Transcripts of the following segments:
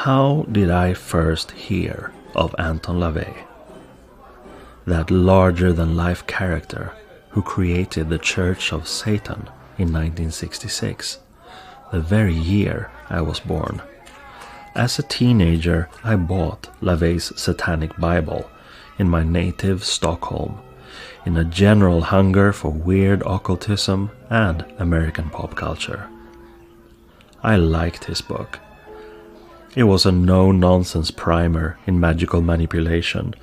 How did I first hear of Anton LaVey? That larger-than-life character who created the Church of Satan in 1966, the very year I was born. As a teenager, I bought LaVey's Satanic Bible in my native Stockholm, in a general hunger for weird occultism and American pop culture. I liked his book. It was a no-nonsense primer in magical manipulation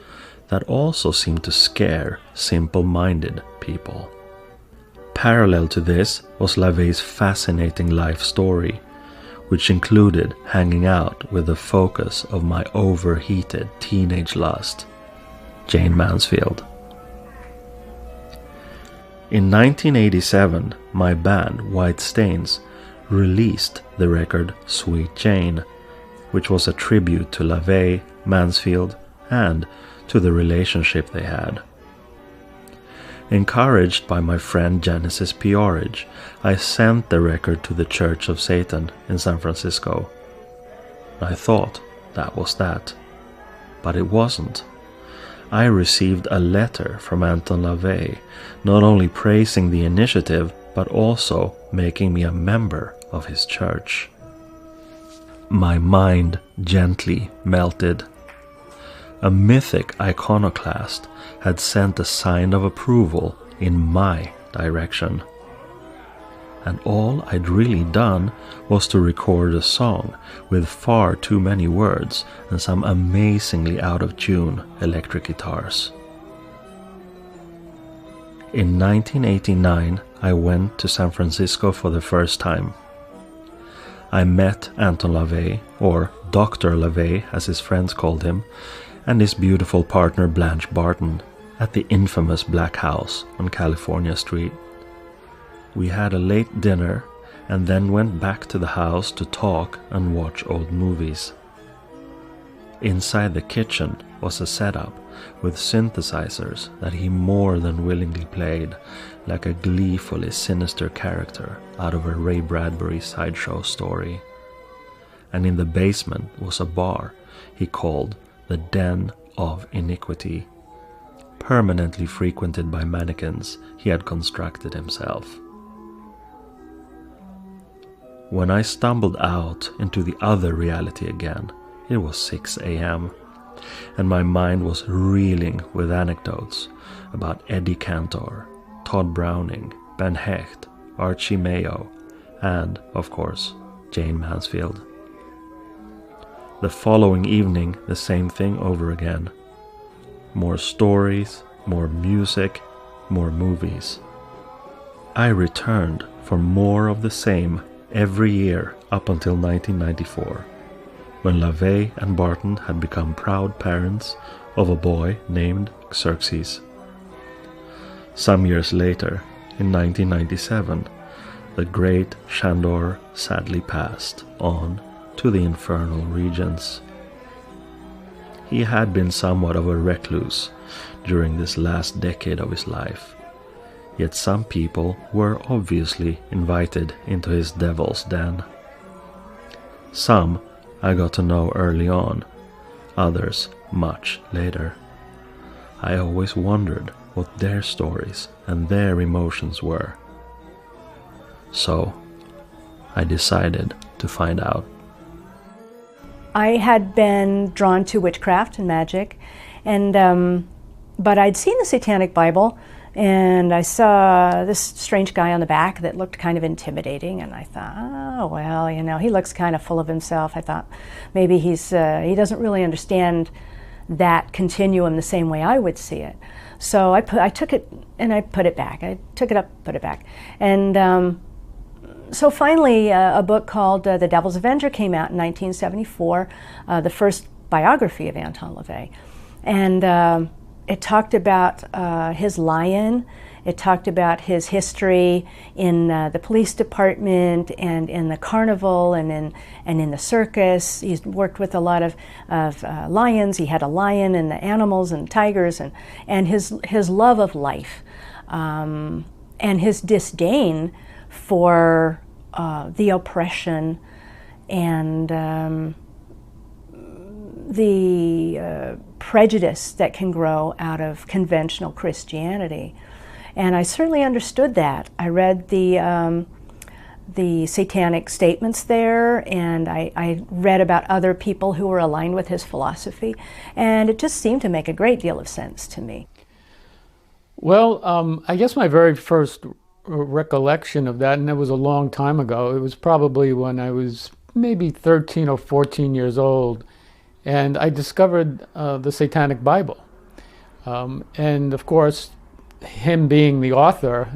that also seemed to scare simple-minded people. Parallel to this was LaVey's fascinating life story, which included hanging out with the focus of my overheated teenage lust, Jane Mansfield. In 1987, my band White Stains released the record Sweet Jane, which was a tribute to LaVey, Mansfield, and to the relationship they had. Encouraged by my friend Genesis Peorage, I sent the record to the Church of Satan in San Francisco. I thought that was that, but it wasn't. I received a letter from Anton LaVey, not only praising the initiative, but also making me a member of his church. My mind gently melted. A mythic iconoclast had sent a sign of approval in my direction. And all I'd really done was to record a song with far too many words and some amazingly out-of-tune electric guitars. In 1989, I went to San Francisco for the first time. I met Anton LaVey, or Dr. LaVey as his friends called him, and his beautiful partner Blanche Barton at the infamous Black House on California Street. We had a late dinner and then went back to the house to talk and watch old movies. Inside the kitchen was a setup with synthesizers that he more than willingly played like a gleefully sinister character out of a Ray Bradbury sideshow story. And in the basement was a bar he called the Den of Iniquity, permanently frequented by mannequins he had constructed himself. When I stumbled out into the other reality again, it was 6 a.m., and my mind was reeling with anecdotes about Eddie Cantor, Todd Browning, Ben Hecht, Archie Mayo, and, of course, Jane Mansfield. The following evening, the same thing over again. More stories, more music, more movies. I returned for more of the same every year up until 1994, when LaVey and Barton had become proud parents of a boy named Xerxes. Some years later, in 1997, the great Shandor sadly passed on to the infernal regions. He had been somewhat of a recluse during this last decade of his life, yet some people were obviously invited into his devil's den. Some I got to know early on, others much later. I always wondered what their stories and their emotions were. So I decided to find out. I had been drawn to witchcraft and magic, and but I'd seen the Satanic Bible, and I saw this strange guy on the back that looked kind of intimidating, and I thought, oh, well, you know, he looks kind of full of himself. I thought maybe he doesn't really understand that continuum the same way I would see it. So I took it and I put it back. I took it up, put it back. And so finally a book called The Devil's Avenger came out in 1974, the first biography of Anton LaVey. And it talked about his lion. It talked about his history in the police department and in the carnival and in the circus. He's worked with a lot of lions. He had a lion and the animals and tigers and his love of life and his disdain for the oppression and prejudice that can grow out of conventional Christianity. And I certainly understood that. I read the satanic statements there, and I read about other people who were aligned with his philosophy, and it just seemed to make a great deal of sense to me. Well, I guess my very first recollection of that, and it was a long time ago, it was probably when I was maybe 13 or 14 years old, and I discovered the Satanic Bible. And of course, him being the author,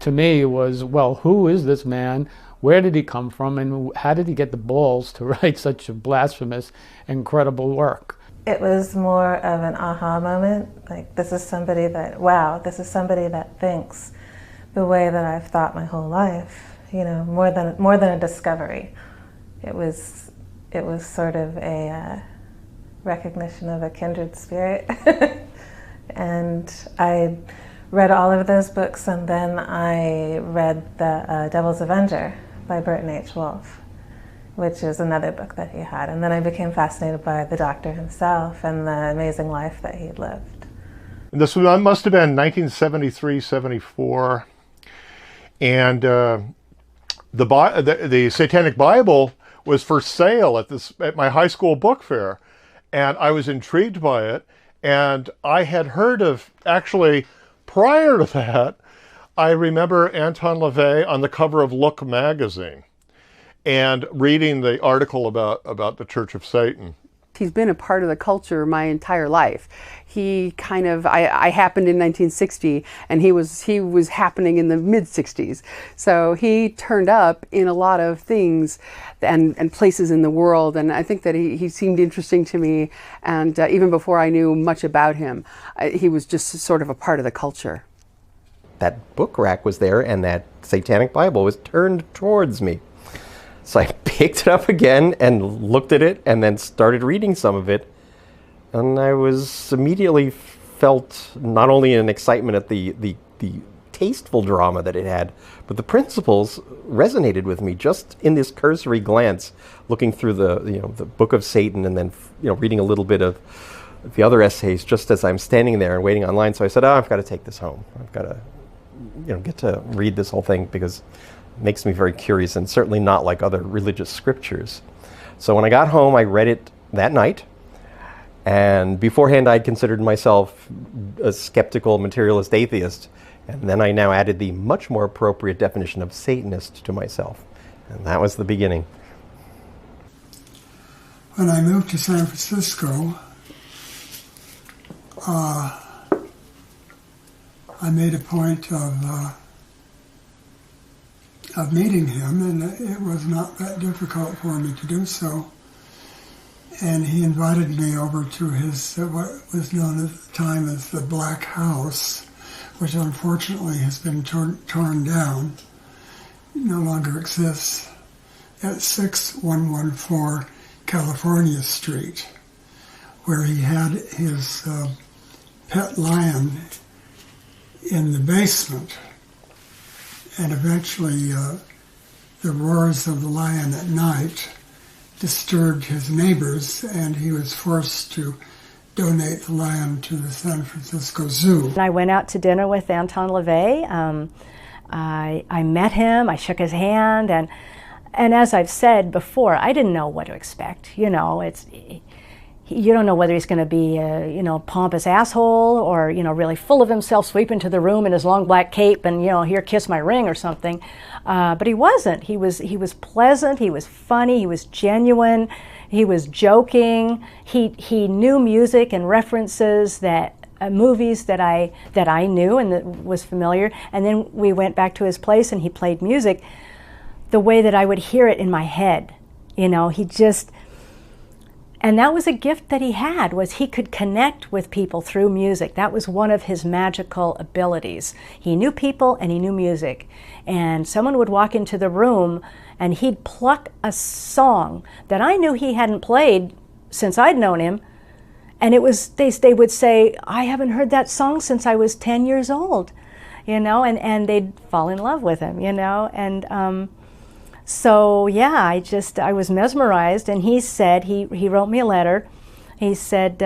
to me was, well, who is this man? Where did he come from? And how did he get the balls to write such a blasphemous, incredible work? It was more of an aha moment. Like, this is somebody that, wow, this is somebody that thinks the way that I've thought my whole life, more than a discovery. It was sort of a recognition of a kindred spirit. And I read all of those books, and then I read The Devil's Avenger by Burton H. Wolfe, which is another book that he had. And then I became fascinated by the Doctor himself and the amazing life that he'd lived. And this must have been 1973, 74. And the Satanic Bible was for sale at my high school book fair. And I was intrigued by it. And I had heard of, actually, prior to that, I remember Anton LaVey on the cover of Look magazine and reading the article about the Church of Satan. He's been a part of the culture my entire life. He kind of, I happened in 1960, and he was happening in the mid-60s. So he turned up in a lot of things and places in the world, and I think that he seemed interesting to me, and even before I knew much about him, he was just sort of a part of the culture. That book rack was there, and that Satanic Bible was turned towards me. So I picked it up again and looked at it and then started reading some of it. And I was immediately felt not only an excitement at the tasteful drama that it had, but the principles resonated with me just in this cursory glance, looking through the Book of Satan and then reading a little bit of the other essays just as I'm standing there and waiting online. So I said, I've got to take this home. I've got to get to read this whole thing because makes me very curious, and certainly not like other religious scriptures. So when I got home, I read it that night, and beforehand I'd considered myself a skeptical materialist atheist, and then I now added the much more appropriate definition of Satanist to myself, and that was the beginning. When I moved to San Francisco, I made a point of meeting him, and it was not that difficult for me to do so. And he invited me over to his, what was known at the time as the Black House, which unfortunately has been torn down, no longer exists, at 6114 California Street, where he had his pet lion in the basement. And eventually, the roars of the lion at night disturbed his neighbors, and he was forced to donate the lion to the San Francisco Zoo. I went out to dinner with Anton LaVey. I met him, I shook his hand, and as I've said before, I didn't know what to expect. You don't know whether he's going to be a pompous asshole or really full of himself, sweep into the room in his long black cape and here, kiss my ring or something. But he wasn't. He was pleasant. He was funny. He was genuine. He was joking. He knew music and references that movies that I knew and that was familiar. And then we went back to his place and he played music the way that I would hear it in my head. He just. And that was a gift that he had, was he could connect with people through music. That was one of his magical abilities. He knew people and he knew music. And someone would walk into the room and he'd pluck a song that I knew he hadn't played since I'd known him. And they would say, I haven't heard that song since I was 10 years old, and they'd fall in love with him, and so yeah, I was mesmerized, and he said, he wrote me a letter, He said,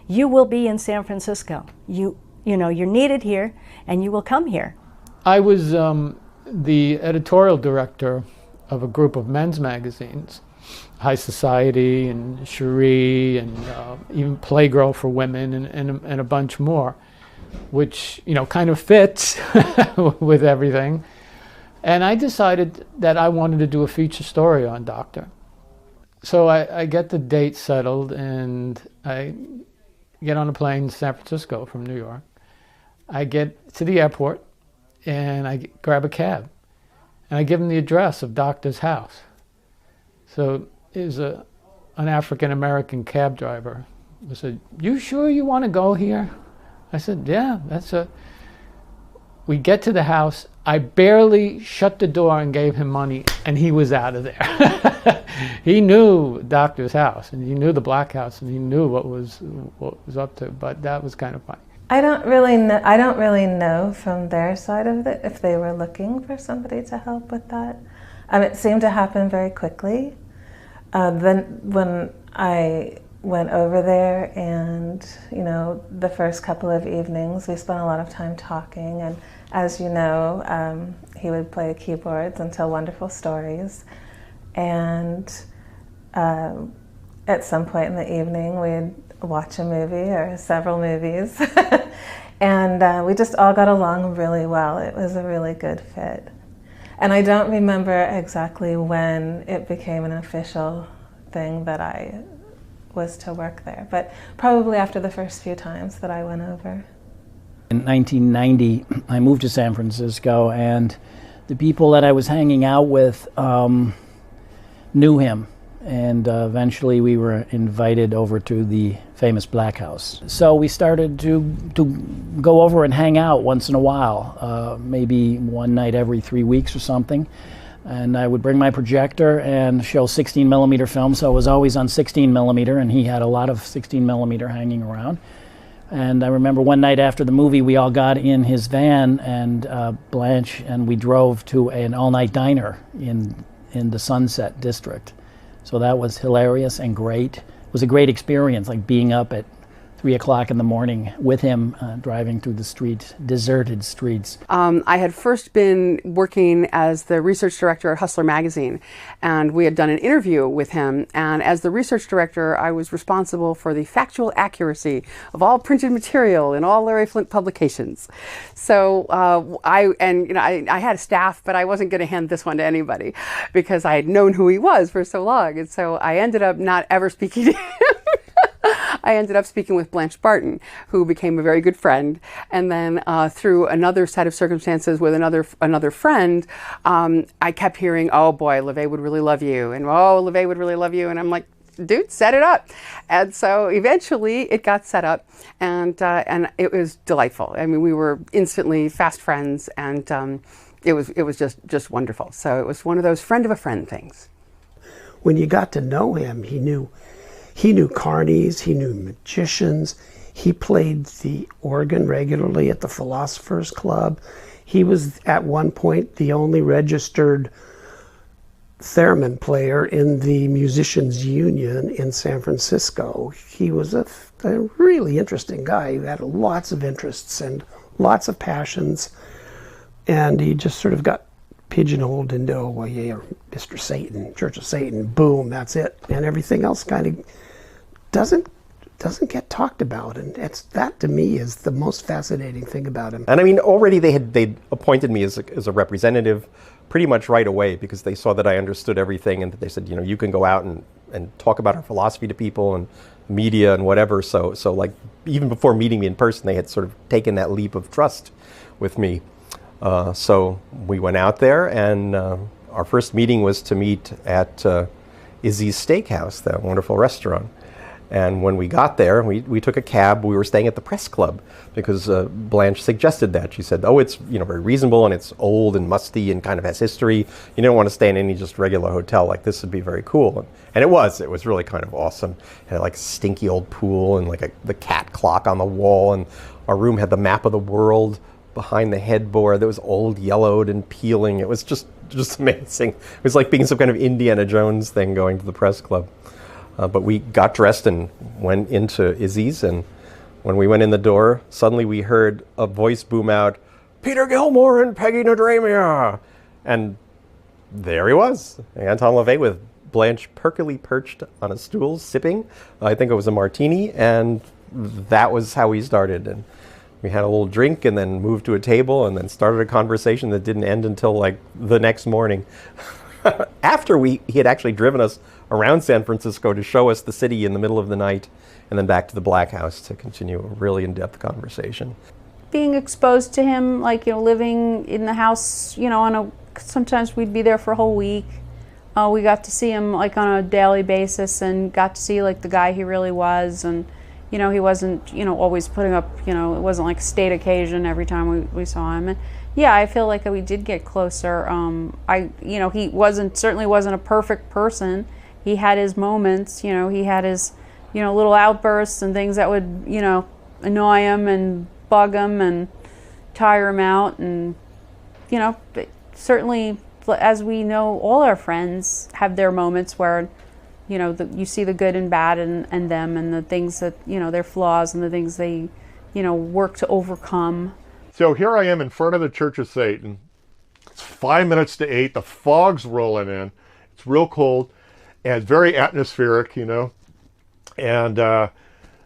you will be in San Francisco. You know, you're needed here, and you will come here. I was the editorial director of a group of men's magazines, High Society and Cherie, and even Playgirl for women, and a bunch more, which, you know, kind of fits with everything. And I decided that I wanted to do a feature story on Doctor. So I get the date settled, and I get on a plane to San Francisco from New York. I get to the airport, and I grab a cab, and I give him the address of Doctor's house. So it was an African-American cab driver who said, "You sure you want to go here?" I said, "Yeah, we get to the house. I barely shut the door and gave him money, and he was out of there." He knew Doctor's house, and he knew the Black House, and he knew what was up to. But that was kind of funny. I don't really know from their side of it if they were looking for somebody to help with that. It seemed to happen very quickly. Then when I went over there, and you know, the first couple of evenings we spent a lot of time talking, and as you know, he would play keyboards and tell wonderful stories. And at some point in the evening, we'd watch a movie or several movies. And we just all got along really well. It was a really good fit. And I don't remember exactly when it became an official thing that I was to work there, but probably after the first few times that I went over. In 1990, I moved to San Francisco, and the people that I was hanging out with knew him, and eventually we were invited over to the famous Black House. So we started to go over and hang out once in a while, maybe one night every 3 weeks or something. And I would bring my projector and show 16 millimeter film, so I was always on 16 millimeter, and he had a lot of 16 millimeter hanging around. And I remember one night after the movie, we all got in his van, and Blanche, and we drove to an all-night diner in the Sunset District. So that was hilarious and great. It was a great experience, like being up at 3 o'clock in the morning with him, driving through the streets, deserted streets. I had first been working as the research director at Hustler magazine, and we had done an interview with him. And as the research director, I was responsible for the factual accuracy of all printed material in all Larry Flynt publications. So I had a staff, but I wasn't going to hand this one to anybody because I had known who he was for so long. And so I ended up not ever speaking to him. I ended up speaking with Blanche Barton, who became a very good friend. And then through another set of circumstances with another friend, I kept hearing, "Oh boy, LaVey would really love you," and "Oh, LaVey would really love you." And I'm like, "Dude, set it up." And so eventually it got set up, and it was delightful. I mean, we were instantly fast friends, and it was just wonderful. So it was one of those friend of a friend things. When you got to know him, he knew carnies, he knew magicians, he played the organ regularly at the Philosophers Club. He was at one point the only registered theremin player in the Musicians Union in San Francisco. He was a really interesting guy who had lots of interests and lots of passions, and he just sort of got pigeonholed into, "Oh, well, yeah, Mr. Satan, Church of Satan, boom, that's it," and everything else kind of doesn't get talked about, and that to me is the most fascinating thing about him. And I mean, already they appointed me as a representative pretty much right away, because they saw that I understood everything, and that they said, you know, you can go out and talk about our philosophy to people and media and whatever. So like even before meeting me in person, they had sort of taken that leap of trust with me. So we went out there, and our first meeting was to meet at Izzy's Steakhouse, that wonderful restaurant. And when we got there, we took a cab. We were staying at the Press Club because Blanche suggested that. She said, "Oh, it's, you know, very reasonable, and it's old and musty and kind of has history. You don't want to stay in any just regular hotel. Like, this would be very cool." And it was really kind of awesome. It had like a stinky old pool and like the cat clock on the wall, and our room had the map of the world behind the headboard that was old, yellowed, and peeling. It was just amazing. It was like being some kind of Indiana Jones thing going to the Press Club. But we got dressed and went into Izzy's, and when we went in the door, suddenly we heard a voice boom out, "Peter Gilmore and Peggy Nadramia!" And there he was, Anton LaVey with Blanche perkily perched on a stool, sipping. I think it was a martini, and that was how we started. And we had a little drink and then moved to a table and then started a conversation that didn't end until like the next morning. After he had actually driven us around San Francisco to show us the city in the middle of the night, and then back to the Black House to continue a really in-depth conversation. Being exposed to him, like, living in the house, sometimes we'd be there for a whole week. We got to see him like on a daily basis and got to see like the guy he really was, and he wasn't always putting up, it wasn't like a state occasion every time we saw him. And yeah, I feel like we did get closer. He certainly wasn't a perfect person. He had his moments, he had his little outbursts and things that would annoy him and bug him and tire him out, and certainly, as we know, all our friends have their moments where you see the good and bad in them, and the things that their flaws and the things they work to overcome. So here I am in front of the Church of Satan. It's 5 minutes to 8. The fog's rolling in. It's real cold and very atmospheric, and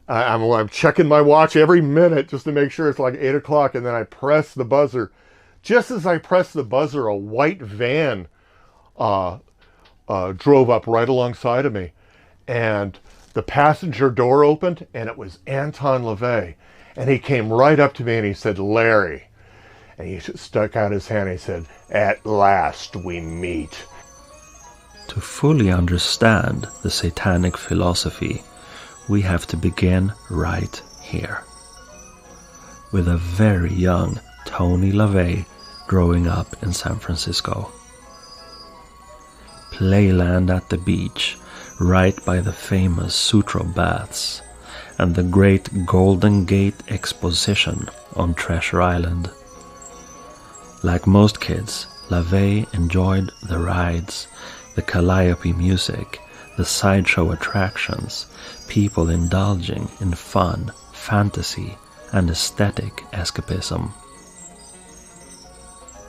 I'm checking my watch every minute just to make sure it's like 8 o'clock, and then I press the buzzer. Just as I pressed the buzzer, a white van drove up right alongside of me, and the passenger door opened, and it was Anton LaVey, and he came right up to me and he said, "Larry," and he stuck out his hand and he said, "At last we meet." To fully understand the satanic philosophy, we have to begin right here, with a very young Tony LaVey growing up in San Francisco. Playland at the beach, right by the famous Sutro baths, and the great Golden Gate exposition on Treasure Island. Like most kids, LaVey enjoyed the rides, the calliope music, the sideshow attractions, people indulging in fun, fantasy, and aesthetic escapism.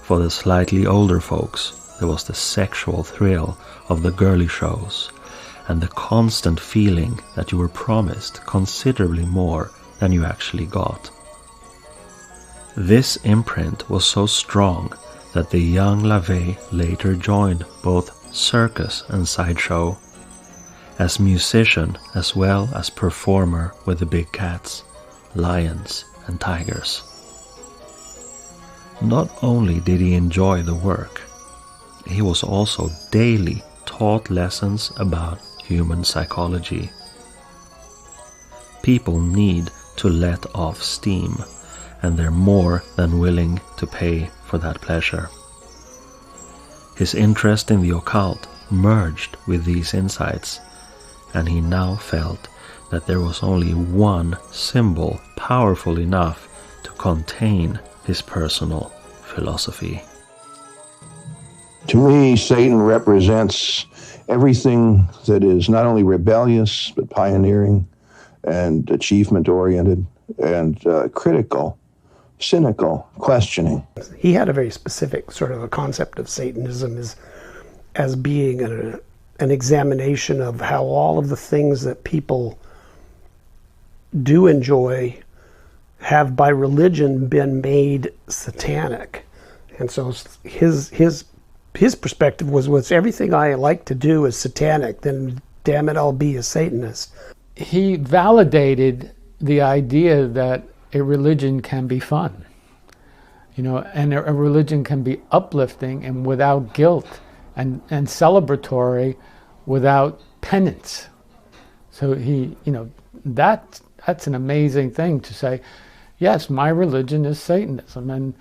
For the slightly older folks, there was the sexual thrill of the girly shows, and the constant feeling that you were promised considerably more than you actually got. This imprint was so strong that the young LaVey later joined both circus and sideshow, as musician as well as performer with the big cats, lions and tigers. Not only did he enjoy the work, he was also daily taught lessons about human psychology. People need to let off steam, and they're more than willing to pay for that pleasure. His interest in the occult merged with these insights, and he now felt that there was only one symbol powerful enough to contain his personal philosophy. To me, Satan represents everything that is not only rebellious, but pioneering and achievement-oriented and critical, cynical, questioning. He had a very specific sort of a concept of Satanism as being an examination of how all of the things that people do enjoy have by religion been made satanic. And so his perspective was everything I like to do is satanic, then damn it, I'll be a Satanist. He validated the idea that a religion can be fun, and a religion can be uplifting and without guilt, and celebratory without penance. So that's an amazing thing to say. Yes, my religion is Satanism, and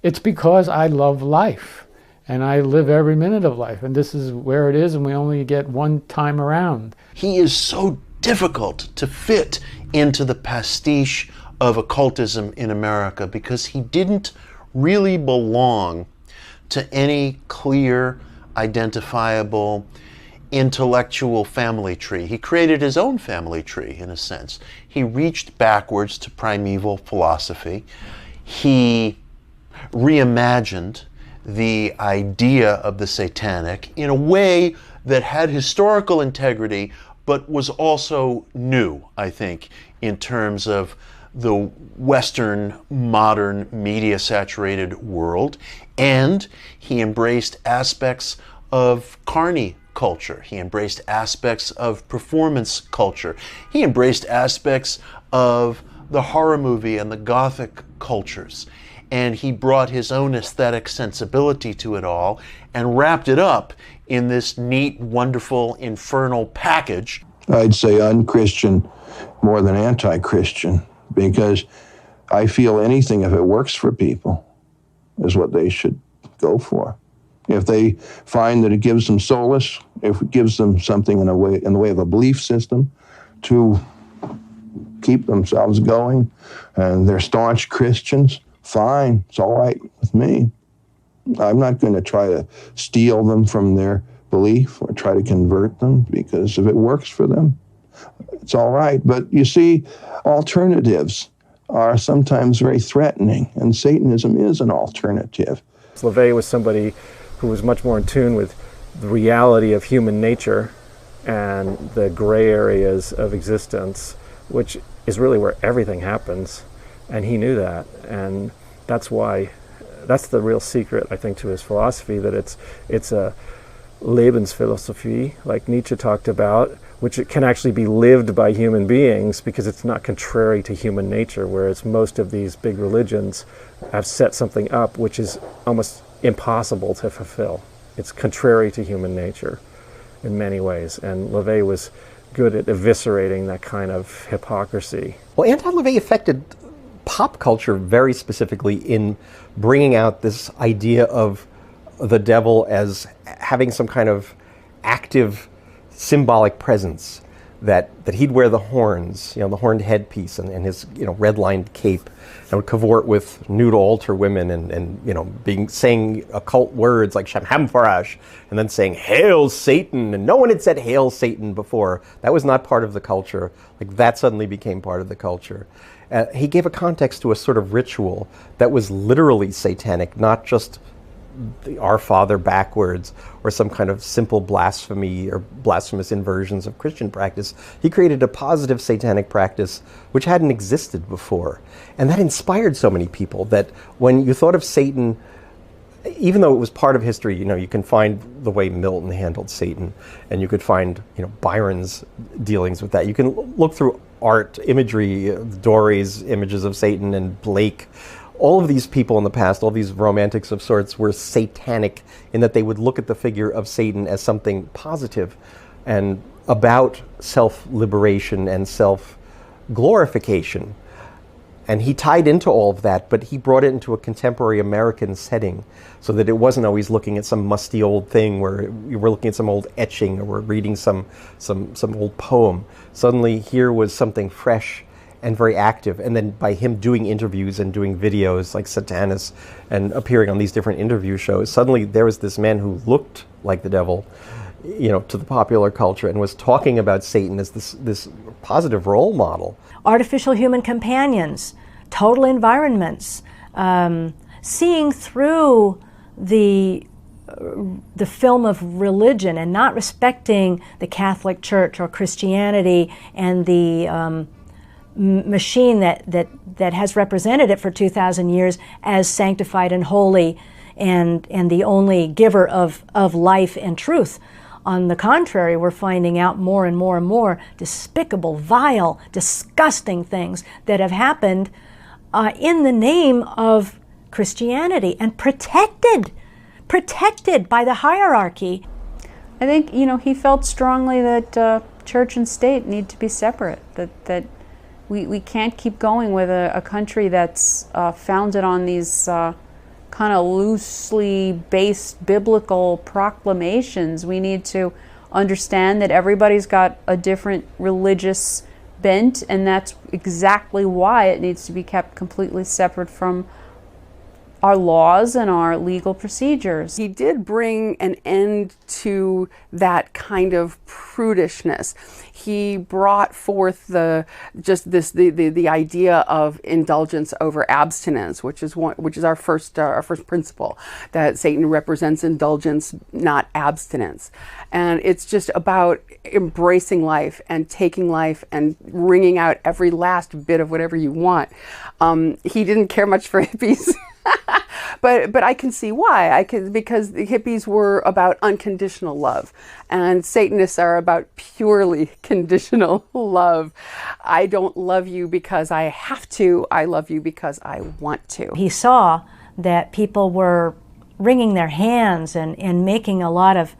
it's because I love life, and I live every minute of life, and this is where it is, and we only get one time around. He is so difficult to fit into the pastiche of occultism in America because he didn't really belong to any clear, identifiable, intellectual family tree. He created his own family tree, in a sense. He reached backwards to primeval philosophy. He reimagined the idea of the satanic in a way that had historical integrity, but was also new, I think, in terms of the Western, modern, media-saturated world. And he embraced aspects of carny culture. He embraced aspects of performance culture. He embraced aspects of the horror movie and the Gothic cultures. And he brought his own aesthetic sensibility to it all and wrapped it up in this neat, wonderful, infernal package. I'd say unchristian more than anti-Christian, because I feel anything, if it works for people, is what they should go for. If they find that it gives them solace, if it gives them something in the way of a belief system to keep themselves going, and they're staunch Christians, fine, it's all right with me. I'm not going to try to steal them from their belief or try to convert them, because if it works for them, it's all right. But you see, alternatives are sometimes very threatening, and Satanism is an alternative. LaVey was somebody who was much more in tune with the reality of human nature and the gray areas of existence, which is really where everything happens. And he knew that. And that's why, that's the real secret, I think, to his philosophy, that it's a Lebensphilosophie, like Nietzsche talked about, which it can actually be lived by human beings because it's not contrary to human nature, whereas most of these big religions have set something up which is almost impossible to fulfill. It's contrary to human nature in many ways, and LaVey was good at eviscerating that kind of hypocrisy. Well, Anton LaVey affected pop culture very specifically in bringing out this idea of the devil as having some kind of active symbolic presence, that he'd wear the horns, the horned headpiece and his red-lined cape, and would cavort with nude altar women and saying occult words like Shem Hamfarash, and then saying Hail Satan, and no one had said Hail Satan before. That was not part of the culture. Like, that suddenly became part of the culture. He gave a context to a sort of ritual that was literally satanic, not just the Our Father backwards or some kind of simple blasphemy or blasphemous inversions of Christian practice. He created a positive satanic practice which hadn't existed before. And that inspired so many people that when you thought of Satan, even though it was part of history, you can find the way Milton handled Satan, and you could find, Byron's dealings with that. You can look through art, imagery, Dory's images of Satan, and Blake. All of these people in the past, all these romantics of sorts, were satanic in that they would look at the figure of Satan as something positive and about self-liberation and self-glorification. And he tied into all of that, but he brought it into a contemporary American setting so that it wasn't always looking at some musty old thing where you were looking at some old etching or we're reading some old poem. Suddenly here was something fresh and very active. And then by him doing interviews and doing videos like Satanis and appearing on these different interview shows, suddenly there was this man who looked like the devil, to the popular culture, and was talking about Satan as this positive role model. Artificial human companions, total environments, seeing through the film of religion and not respecting the Catholic Church or Christianity and the machine that has represented it for 2,000 years as sanctified and holy and the only giver of life and truth. On the contrary, we're finding out more and more and more despicable, vile, disgusting things that have happened in the name of Christianity and protected by the hierarchy. I think, he felt strongly that church and state need to be separate, that we can't keep going with a country that's founded on these kind of loosely based biblical proclamations. We need to understand that everybody's got a different religious bent, and that's exactly why it needs to be kept completely separate from our laws and our legal procedures. He did bring an end to that kind of prudishness. He brought forth the idea of indulgence over abstinence, which is our first principle, that Satan represents indulgence, not abstinence. And it's just about embracing life and taking life and wringing out every last bit of whatever you want. He didn't care much for hippies. But I can see why. Because the hippies were about unconditional love, and Satanists are about purely conditional love. I don't love you because I have to. I love you because I want to. He saw that people were wringing their hands and making a lot of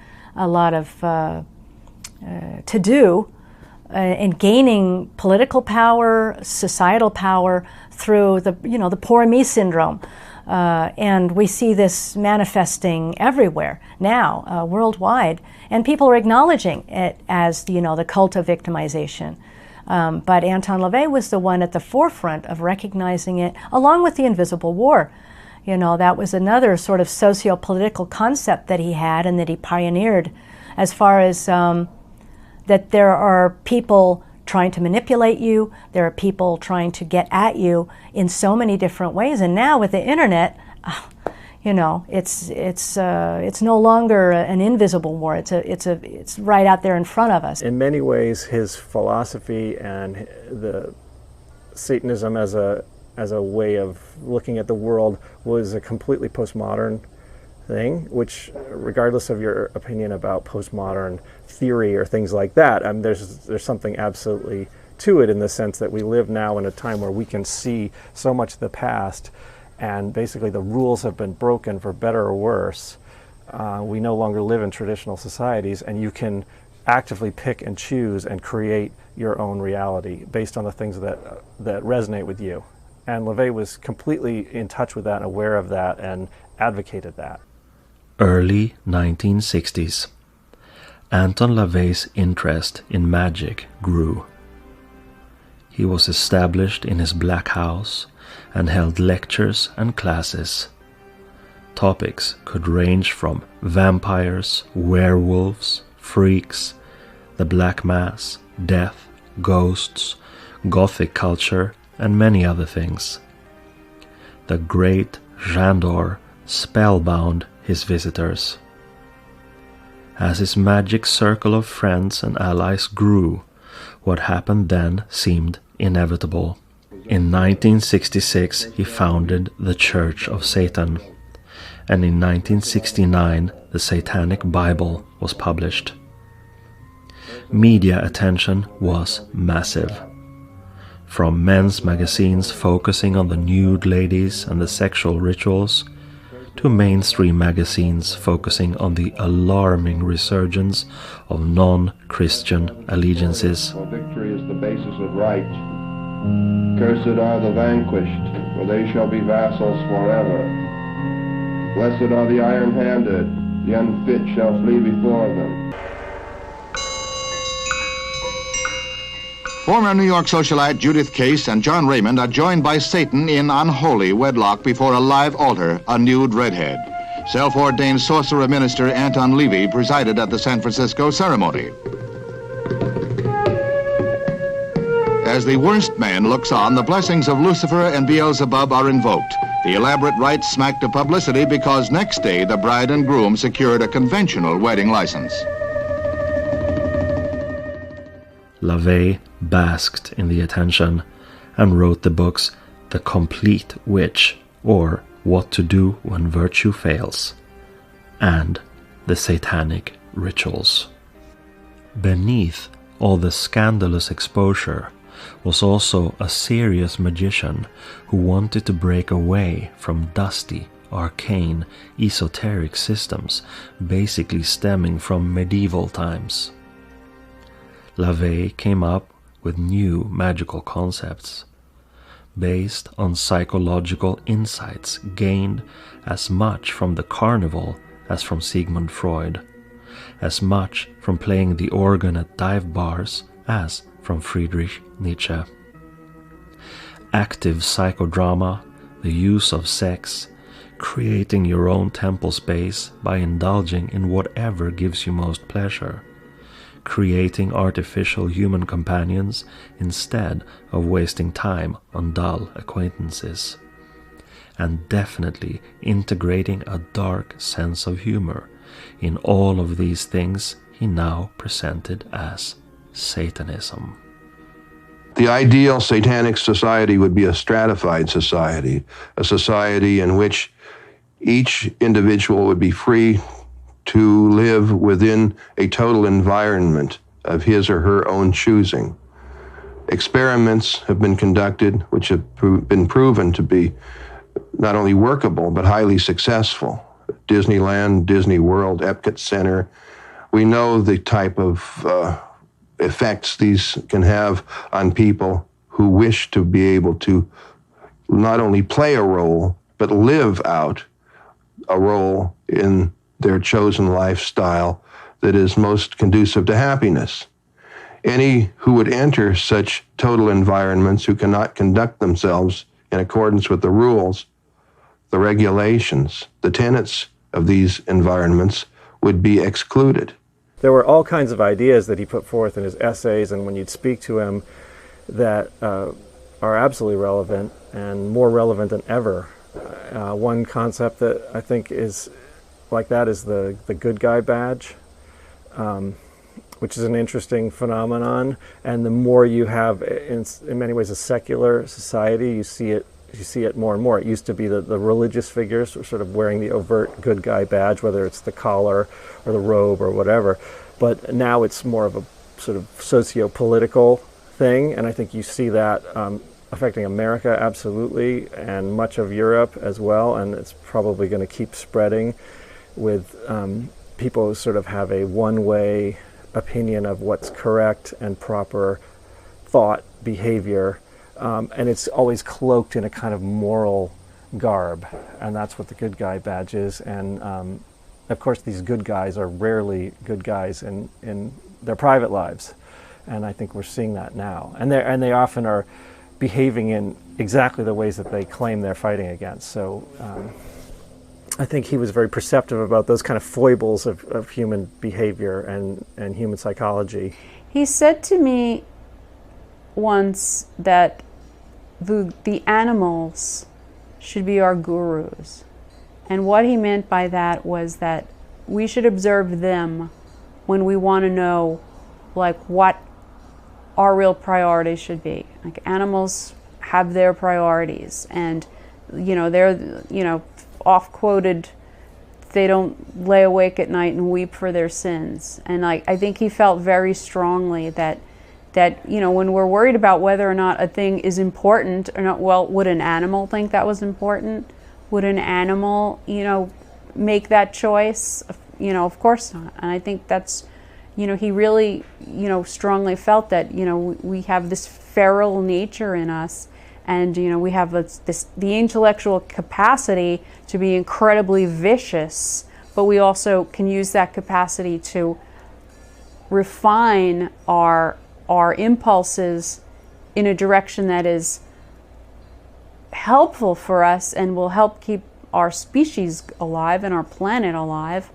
to do and gaining political power, societal power through the poor me syndrome. And we see this manifesting everywhere now, worldwide, and people are acknowledging it as the cult of victimization. But Anton LaVey was the one at the forefront of recognizing it, along with the invisible war. That was another sort of socio-political concept that he had and that he pioneered, as far as that there are people trying to manipulate you, there are people trying to get at you in so many different ways. And now with the internet, it's no longer an invisible war. It's right out there in front of us. In many ways, his philosophy and the Satanism as a way of looking at the world was a completely postmodern thing, which, regardless of your opinion about postmodern theory or things like that, there's something absolutely to it, in the sense that we live now in a time where we can see so much of the past, and basically the rules have been broken for better or worse. We no longer live in traditional societies, and you can actively pick and choose and create your own reality based on the things that resonate with you. And LaVey was completely in touch with that and aware of that and advocated that. Early 1960s. Anton LaVey's interest in magic grew. He was established in his black house and held lectures and classes. Topics could range from vampires, werewolves, freaks, the Black Mass, death, ghosts, Gothic culture, and many other things. The great Jandor spellbound his visitors. As his magic circle of friends and allies grew, what happened then seemed inevitable. In 1966 he founded the Church of Satan, and in 1969 the Satanic Bible was published. Media attention was massive. From men's magazines focusing on the nude ladies and the sexual rituals, to mainstream magazines focusing on the alarming resurgence of non-Christian allegiances. For victory is the basis of right. Cursed are the vanquished, for they shall be vassals forever. Blessed are the iron-handed, the unfit shall flee before them. Former New York socialite Judith Case and John Raymond are joined by Satan in unholy wedlock before a live altar, a nude redhead. Self-ordained sorcerer minister Anton LaVey presided at the San Francisco ceremony. As the worst man looks on, the blessings of Lucifer and Beelzebub are invoked. The elaborate rites smacked of publicity because next day the bride and groom secured a conventional wedding license. LaVey basked in the attention and wrote the books The Complete Witch, or What to Do When Virtue Fails, and The Satanic Rituals. Beneath all the scandalous exposure was also a serious magician who wanted to break away from dusty, arcane, esoteric systems basically stemming from medieval times. LaVey came up with new magical concepts based on psychological insights gained as much from the carnival as from Sigmund Freud, as much from playing the organ at dive bars as from Friedrich Nietzsche. Active psychodrama, the use of sex, creating your own temple space by indulging in whatever gives you most pleasure, creating artificial human companions instead of wasting time on dull acquaintances, and definitely integrating a dark sense of humor in all of these things he now presented as Satanism. The ideal satanic society would be a stratified society, a society in which each individual would be free to live within a total environment of his or her own choosing. Experiments have been conducted which have been proven to be not only workable but highly successful. Disneyland, Disney World, Epcot Center. We know the type of effects these can have on people who wish to be able to not only play a role, but live out a role in their chosen lifestyle that is most conducive to happiness. Any who would enter such total environments who cannot conduct themselves in accordance with the rules, the regulations, the tenets of these environments would be excluded. There were all kinds of ideas that he put forth in his essays, and when you'd speak to him, that are absolutely relevant and more relevant than ever. One concept that I think is like that is the good guy badge, which is an interesting phenomenon. And the more you have, in many ways, a secular society, you see it more and more. It used to be the religious figures were sort of wearing the overt good guy badge, whether it's the collar or the robe or whatever. But now it's more of a sort of socio-political thing, and I think you see that affecting America absolutely, and much of Europe as well, and it's probably going to keep spreading with people who sort of have a one-way opinion of what's correct and proper thought, behavior, and it's always cloaked in a kind of moral garb, and that's what the good guy badge is. And of course these good guys are rarely good guys in their private lives, and I think we're seeing that now, and they often are behaving in exactly the ways that they claim they're fighting against. So I think he was very perceptive about those kind of foibles of human behavior and human psychology. He said to me once that the animals should be our gurus. And what he meant by that was that we should observe them when we want to know like what our real priorities should be. Like animals have their priorities, and they're oft quoted, they don't lay awake at night and weep for their sins. And I think he felt very strongly that when we're worried about whether or not a thing is important or not, well, would an animal think that was important? Would an animal make that choice? Of course not. And I think that's he really strongly felt that we have this feral nature in us, and we have the intellectual capacity to be incredibly vicious, but we also can use that capacity to refine our impulses in a direction that is helpful for us and will help keep our species alive and our planet alive.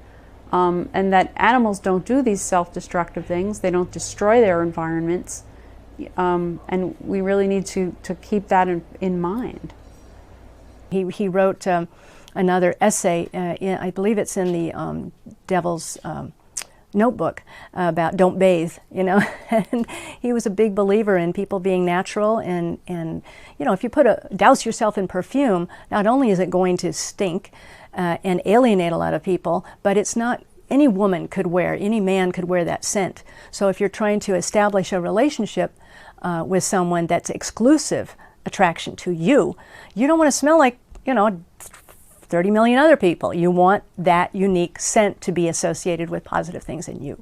And that animals don't do these self-destructive things. They don't destroy their environments. And we really need to keep that in mind. He wrote another essay, I believe it's in the Devil's Notebook, about don't bathe, and he was a big believer in people being natural, and if you douse yourself in perfume, not only is it going to stink and alienate a lot of people, but it's not, any woman could wear, any man could wear that scent. So if you're trying to establish a relationship with someone that's exclusive attraction to you, you don't want to smell like 30 million other people. You want that unique scent to be associated with positive things in you.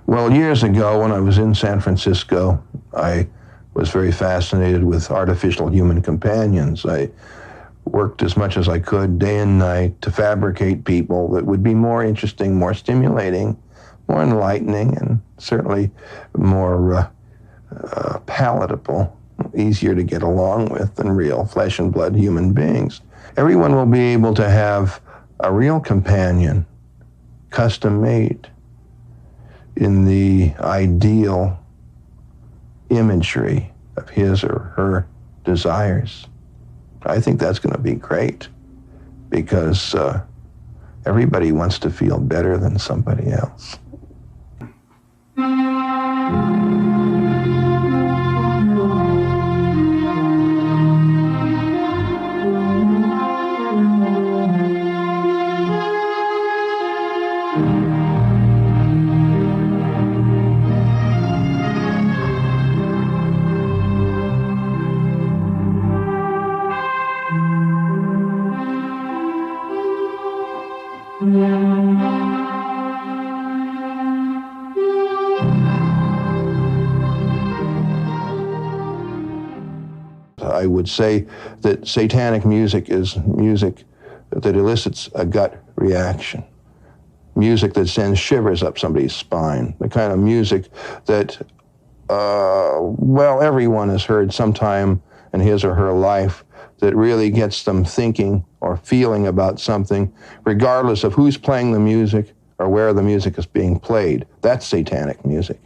Well, years ago when I was in San Francisco, I was very fascinated with artificial human companions. I worked as much as I could day and night to fabricate people that would be more interesting, more stimulating, more enlightening, and certainly more palatable easier to get along with than real flesh and blood human beings. Everyone will be able to have a real companion, custom made, in the ideal imagery of his or her desires. I think that's going to be great, because everybody wants to feel better than somebody else. I would say that satanic music is music that elicits a gut reaction, music that sends shivers up somebody's spine, the kind of music that, well, everyone has heard sometime in his or her life, that really gets them thinking or feeling about something, regardless of who's playing the music or where the music is being played. That's satanic music.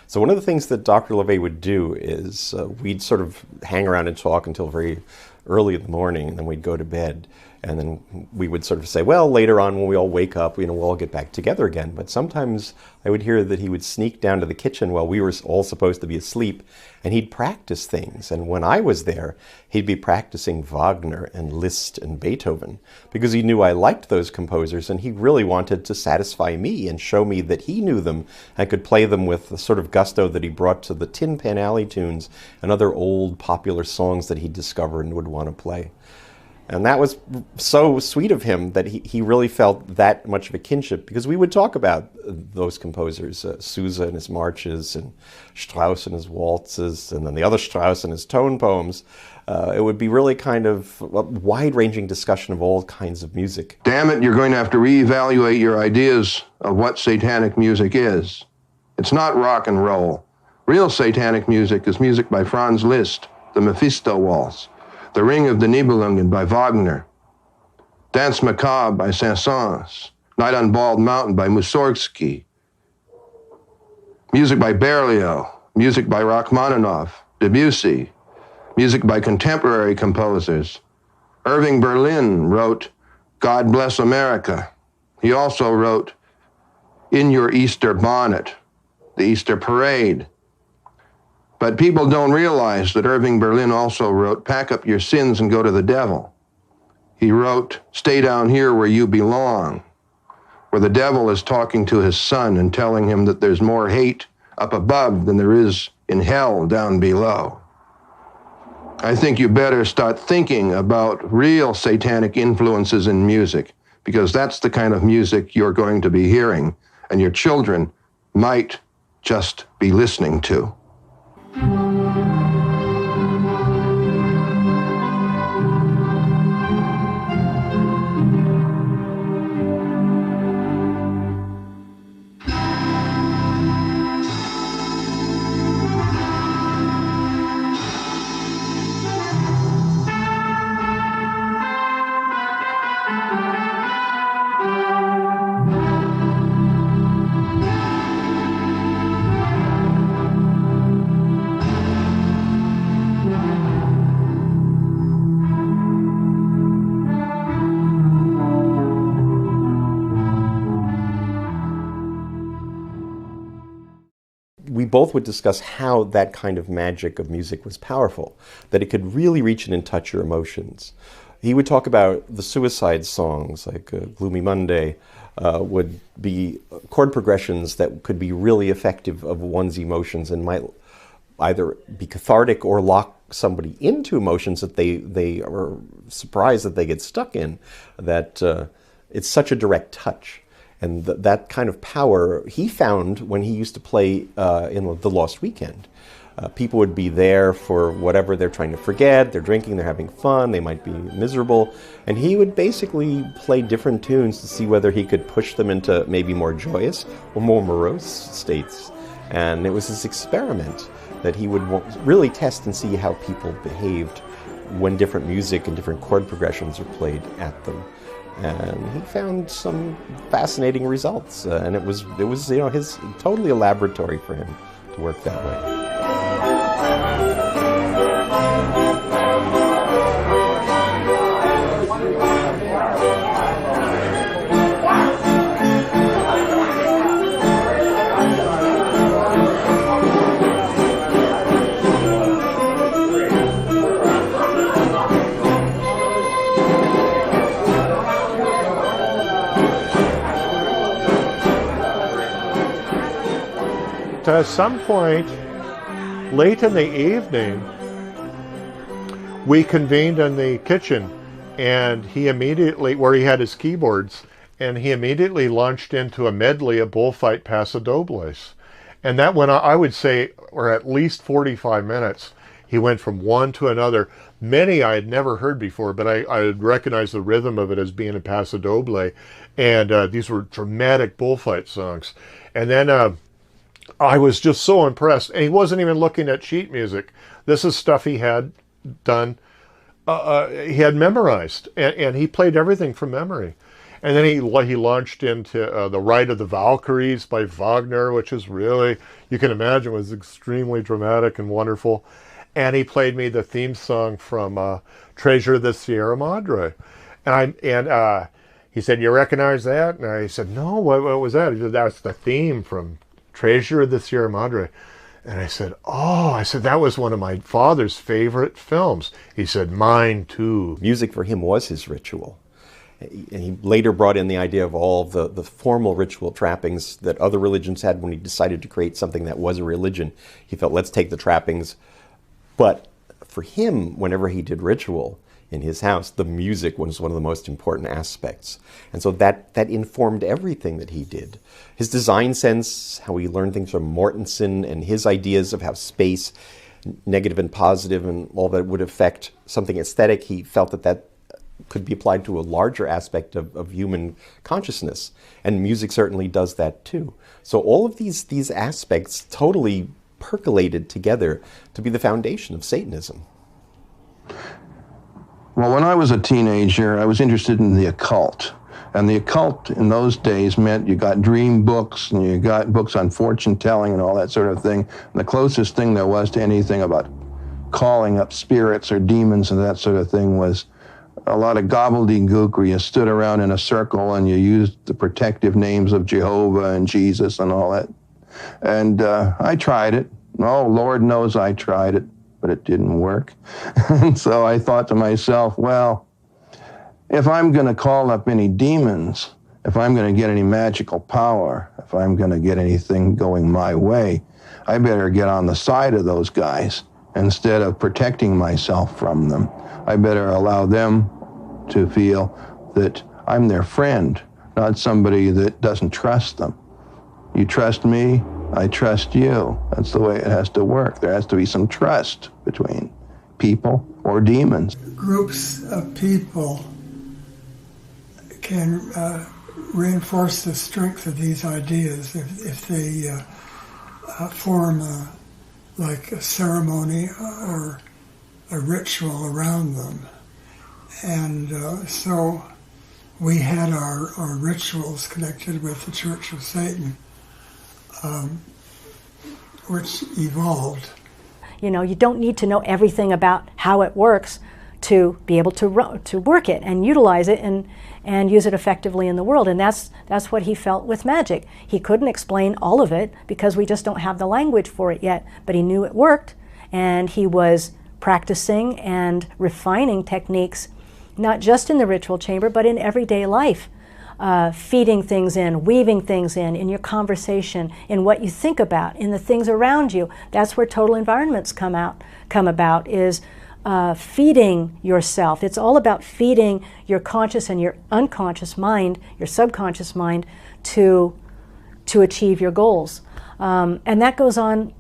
So one of the things that Dr. LaVey would do is we'd sort of hang around and talk until very early in the morning, and then we'd go to bed. And then we would sort of say, well, later on when we all wake up, we'll all get back together again. But sometimes I would hear that he would sneak down to the kitchen while we were all supposed to be asleep, and he'd practice things. And when I was there, he'd be practicing Wagner and Liszt and Beethoven, because he knew I liked those composers, and he really wanted to satisfy me and show me that he knew them and could play them with the sort of gusto that he brought to the Tin Pan Alley tunes and other old popular songs that he'd discovered and would want to play. And that was so sweet of him, that he really felt that much of a kinship, because we would talk about those composers, Sousa and his marches, and Strauss and his waltzes, and then the other Strauss and his tone poems. It would be really kind of a wide-ranging discussion of all kinds of music. Damn it, you're going to have to reevaluate your ideas of what satanic music is. It's not rock and roll. Real satanic music is music by Franz Liszt, the Mephisto Waltz, The Ring of the Nibelungen by Wagner, Dance Macabre by Saint-Saëns, Night on Bald Mountain by Mussorgsky, music by Berlioz, music by Rachmaninoff, Debussy, music by contemporary composers. Irving Berlin wrote God Bless America. He also wrote In Your Easter Bonnet, the Easter Parade. But people don't realize that Irving Berlin also wrote Pack Up Your Sins and Go to the Devil. He wrote Stay Down Here Where You Belong, where the devil is talking to his son and telling him that there's more hate up above than there is in hell down below. I think you better start thinking about real satanic influences in music, because that's the kind of music you're going to be hearing, and your children might just be listening to. We both would discuss how that kind of magic of music was powerful, that it could really reach in and touch your emotions. He would talk about the suicide songs, like Gloomy Monday, would be chord progressions that could be really effective of one's emotions and might either be cathartic or lock somebody into emotions that they are surprised that they get stuck in, that it's such a direct touch. And that kind of power he found when he used to play in The Lost Weekend. People would be there for whatever they're trying to forget, they're drinking, they're having fun, they might be miserable, and he would basically play different tunes to see whether he could push them into maybe more joyous or more morose states. And it was this experiment that he would really test and see how people behaved when different music and different chord progressions were played at them. And he found some fascinating results, and it was his totally a laboratory for him to work that way. At some point, late in the evening, we convened in the kitchen, and he immediately, where he had his keyboards, and he immediately launched into a medley of bullfight pasodobles. And that went on, I would say, or at least 45 minutes. He went from one to another. Many I had never heard before, but I would recognize the rhythm of it as being a pasodoble. And these were dramatic bullfight songs. And then I was just so impressed. And he wasn't even looking at sheet music. This is stuff he had done, he had memorized. And he played everything from memory. And then he launched into The Ride of the Valkyries by Wagner, which is really, you can imagine, was extremely dramatic and wonderful. And he played me the theme song from Treasure of the Sierra Madre. And he said, "You recognize that?" And I said, "No, what was that?" He said, "That's the theme from Treasure of the Sierra Madre." And I said, "Oh," I said, "that was one of my father's favorite films." He said, "Mine too." Music for him was his ritual. And he later brought in the idea of all the formal ritual trappings that other religions had when he decided to create something that was a religion. He felt, let's take the trappings. But for him, whenever he did ritual in his house, the music was one of the most important aspects. And so that informed everything that he did. His design sense, how he learned things from Mortensen, and his ideas of how space, negative and positive, and all that would affect something aesthetic, he felt that could be applied to a larger aspect of human consciousness. And music certainly does that too. So all of these aspects totally percolated together to be the foundation of Satanism. Well, when I was a teenager, I was interested in the occult. And the occult in those days meant you got dream books and you got books on fortune telling and all that sort of thing. And the closest thing there was to anything about calling up spirits or demons and that sort of thing was a lot of gobbledygook where you stood around in a circle and you used the protective names of Jehovah and Jesus and all that. And I tried it. Oh, Lord knows I tried it, but it didn't work. And so I thought to myself, well, if I'm going to call up any demons, if I'm going to get any magical power, if I'm going to get anything going my way, I better get on the side of those guys instead of protecting myself from them. I better allow them to feel that I'm their friend, not somebody that doesn't trust them. You trust me, I trust you. That's the way it has to work. There has to be some trust between people or demons. Groups of people can reinforce the strength of these ideas if they form like a ceremony or a ritual around them. And so we had our rituals connected with the Church of Satan, which evolved. You know, you don't need to know everything about how it works to be able to work it and utilize it and use it effectively in the world. And that's what he felt with magic. He couldn't explain all of it because we just don't have the language for it yet, but he knew it worked, and he was practicing and refining techniques, not just in the ritual chamber, but in everyday life. Feeding things in, weaving things in your conversation, in what you think about, in the things around you. That's where total environments come about, is feeding yourself. It's all about feeding your conscious and your unconscious mind, your subconscious mind, to achieve your goals. And that goes on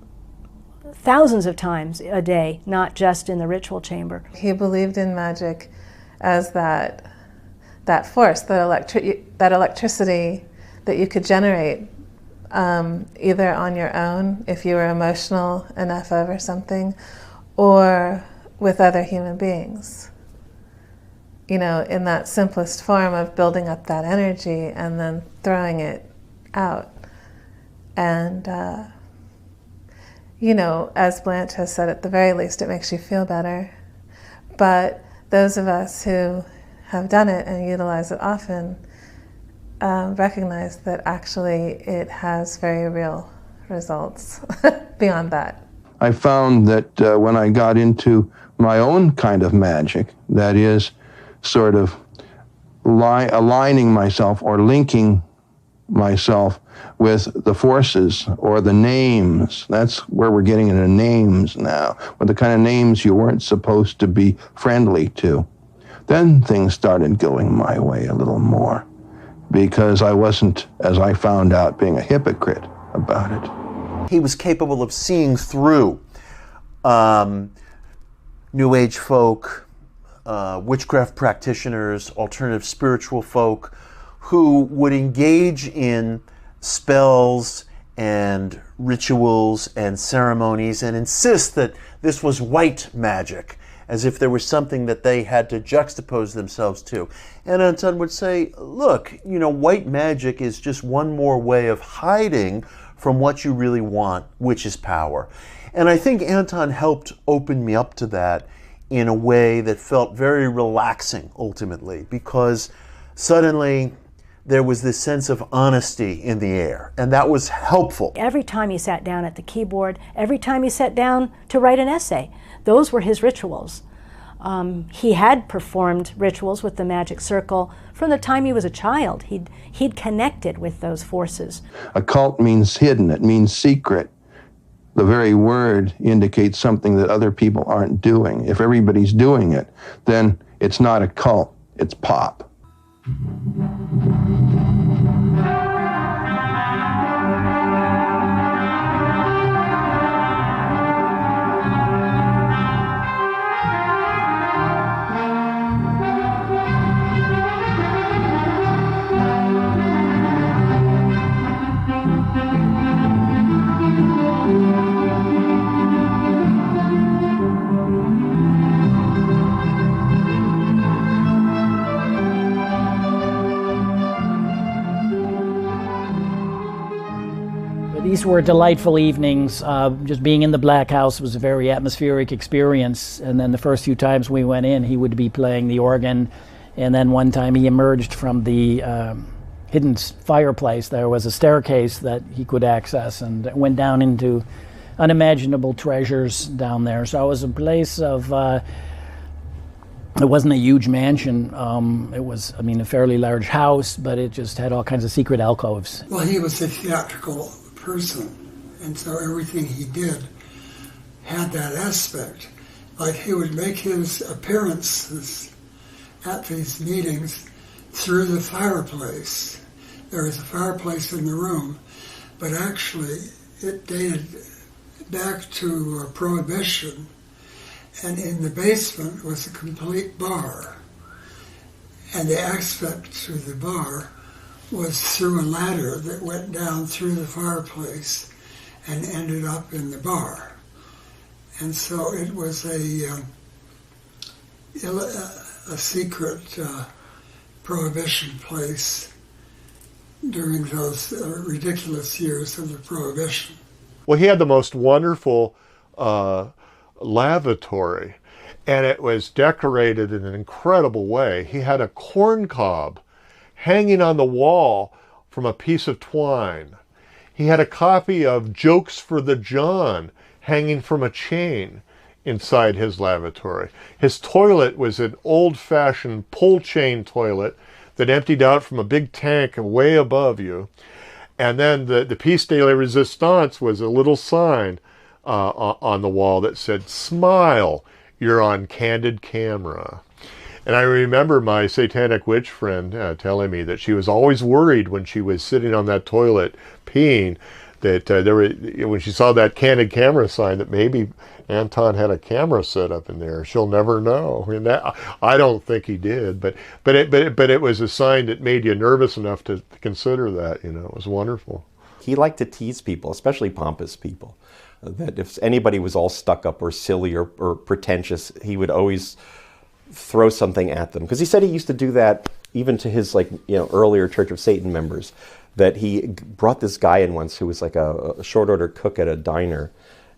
thousands of times a day, not just in the ritual chamber. He believed in magic as that force, that electricity that you could generate either on your own, if you were emotional enough over something, or with other human beings. You know, in that simplest form of building up that energy and then throwing it out. And, you know, as Blanche has said, at the very least, it makes you feel better. But those of us who have done it and utilize it often recognize that actually it has very real results beyond that. I found that when I got into my own kind of magic, that is sort of aligning myself or linking myself with the forces or the names. That's where we're getting into names now, with the kind of names you weren't supposed to be friendly to. Then things started going my way a little more, because I wasn't, as I found out, being a hypocrite about it. He was capable of seeing through New Age folk, witchcraft practitioners, alternative spiritual folk, who would engage in spells and rituals and ceremonies and insist that this was white magic, as if there was something that they had to juxtapose themselves to. And Anton would say, look, you know, white magic is just one more way of hiding from what you really want, which is power. And I think Anton helped open me up to that in a way that felt very relaxing, ultimately, because suddenly there was this sense of honesty in the air, and that was helpful. Every time he sat down at the keyboard, every time he sat down to write an essay, those were his rituals. He had performed rituals with the magic circle from the time he was a child. He'd connected with those forces. Occult means hidden, it means secret. The very word indicates something that other people aren't doing. If everybody's doing it, then it's not a cult, it's pop. These were delightful evenings. Just being in the Black House was a very atmospheric experience. And then the first few times we went in, he would be playing the organ. And then one time he emerged from the hidden fireplace. There was a staircase that he could access and went down into unimaginable treasures down there. So it was a place of, it wasn't a huge mansion. It was, I mean, a fairly large house, but it just had all kinds of secret alcoves. Well, he was a theatrical person, and so everything he did had that aspect. Like, he would make his appearances at these meetings through the fireplace. There was a fireplace in the room, but actually it dated back to Prohibition, and in the basement was a complete bar, and the access to the bar was through a ladder that went down through the fireplace and ended up in the bar. And so it was a secret Prohibition place during those ridiculous years of the Prohibition. Well, he had the most wonderful lavatory, and it was decorated in an incredible way. He had a corn cob hanging on the wall from a piece of twine. He had a copy of Jokes for the John hanging from a chain inside his lavatory. His toilet was an old-fashioned pull chain toilet that emptied out from a big tank way above you. And then the piece de la resistance was a little sign on the wall that said, "Smile, you're on candid camera." And I remember my satanic witch friend telling me that she was always worried when she was sitting on that toilet peeing that when she saw that candid camera sign, that maybe Anton had a camera set up in there. She'll never know. And that, I don't think he did, but it was a sign that made you nervous enough to consider that. You know, it was wonderful. He liked to tease people, especially pompous people. That if anybody was all stuck up or silly or pretentious, he would always throw something at them. Because he said he used to do that even to his earlier Church of Satan members. That he brought this guy in once who was like a short order cook at a diner,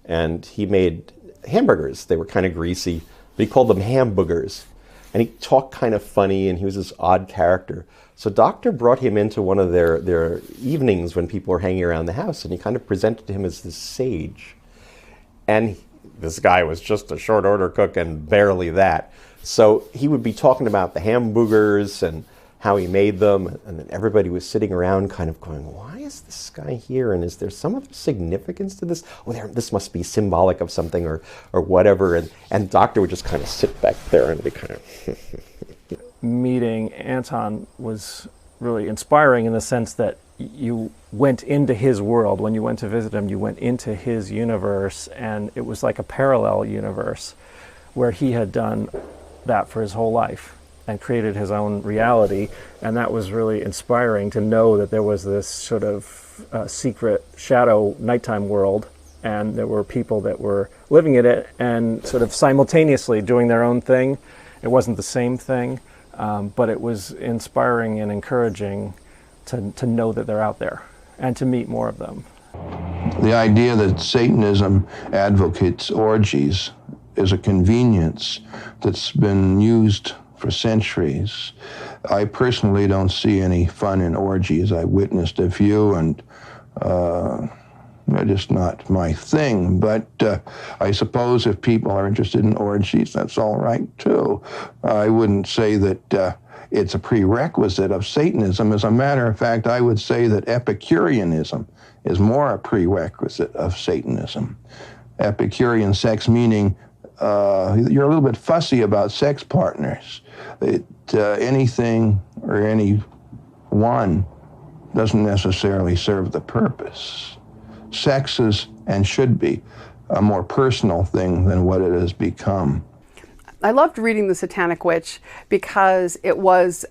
and he made hamburgers. They were kind of greasy, but he called them hamburgers. And he talked kind of funny, and he was this odd character. So Doctor brought him into one of their evenings when people were hanging around the house, and he kind of presented him as this sage. And this guy was just a short order cook and barely that. So he would be talking about the hamburgers and how he made them, and then everybody was sitting around kind of going, why is this guy here, and is there some other significance to this? Oh, this must be symbolic of something or whatever, and Doctor would just kind of sit back there and be kind of... Meeting Anton was really inspiring in the sense that you went into his world. When you went to visit him, you went into his universe, and it was like a parallel universe where he had done that for his whole life and created his own reality. And that was really inspiring to know that there was this sort of secret shadow nighttime world, and there were people that were living in it and sort of simultaneously doing their own thing. It wasn't the same thing, but it was inspiring and encouraging to know that they're out there and to meet more of them. The idea that Satanism advocates orgies is a convenience that's been used for centuries. I personally don't see any fun in orgies. I witnessed a few, and they're just not my thing. But I suppose if people are interested in orgies, that's all right too. I wouldn't say that it's a prerequisite of Satanism. As a matter of fact, I would say that Epicureanism is more a prerequisite of Satanism. Epicurean sex meaning you're a little bit fussy about sex partners. Anything or anyone doesn't necessarily serve the purpose. Sex is and should be a more personal thing than what it has become. I loved reading The Satanic Witch because it was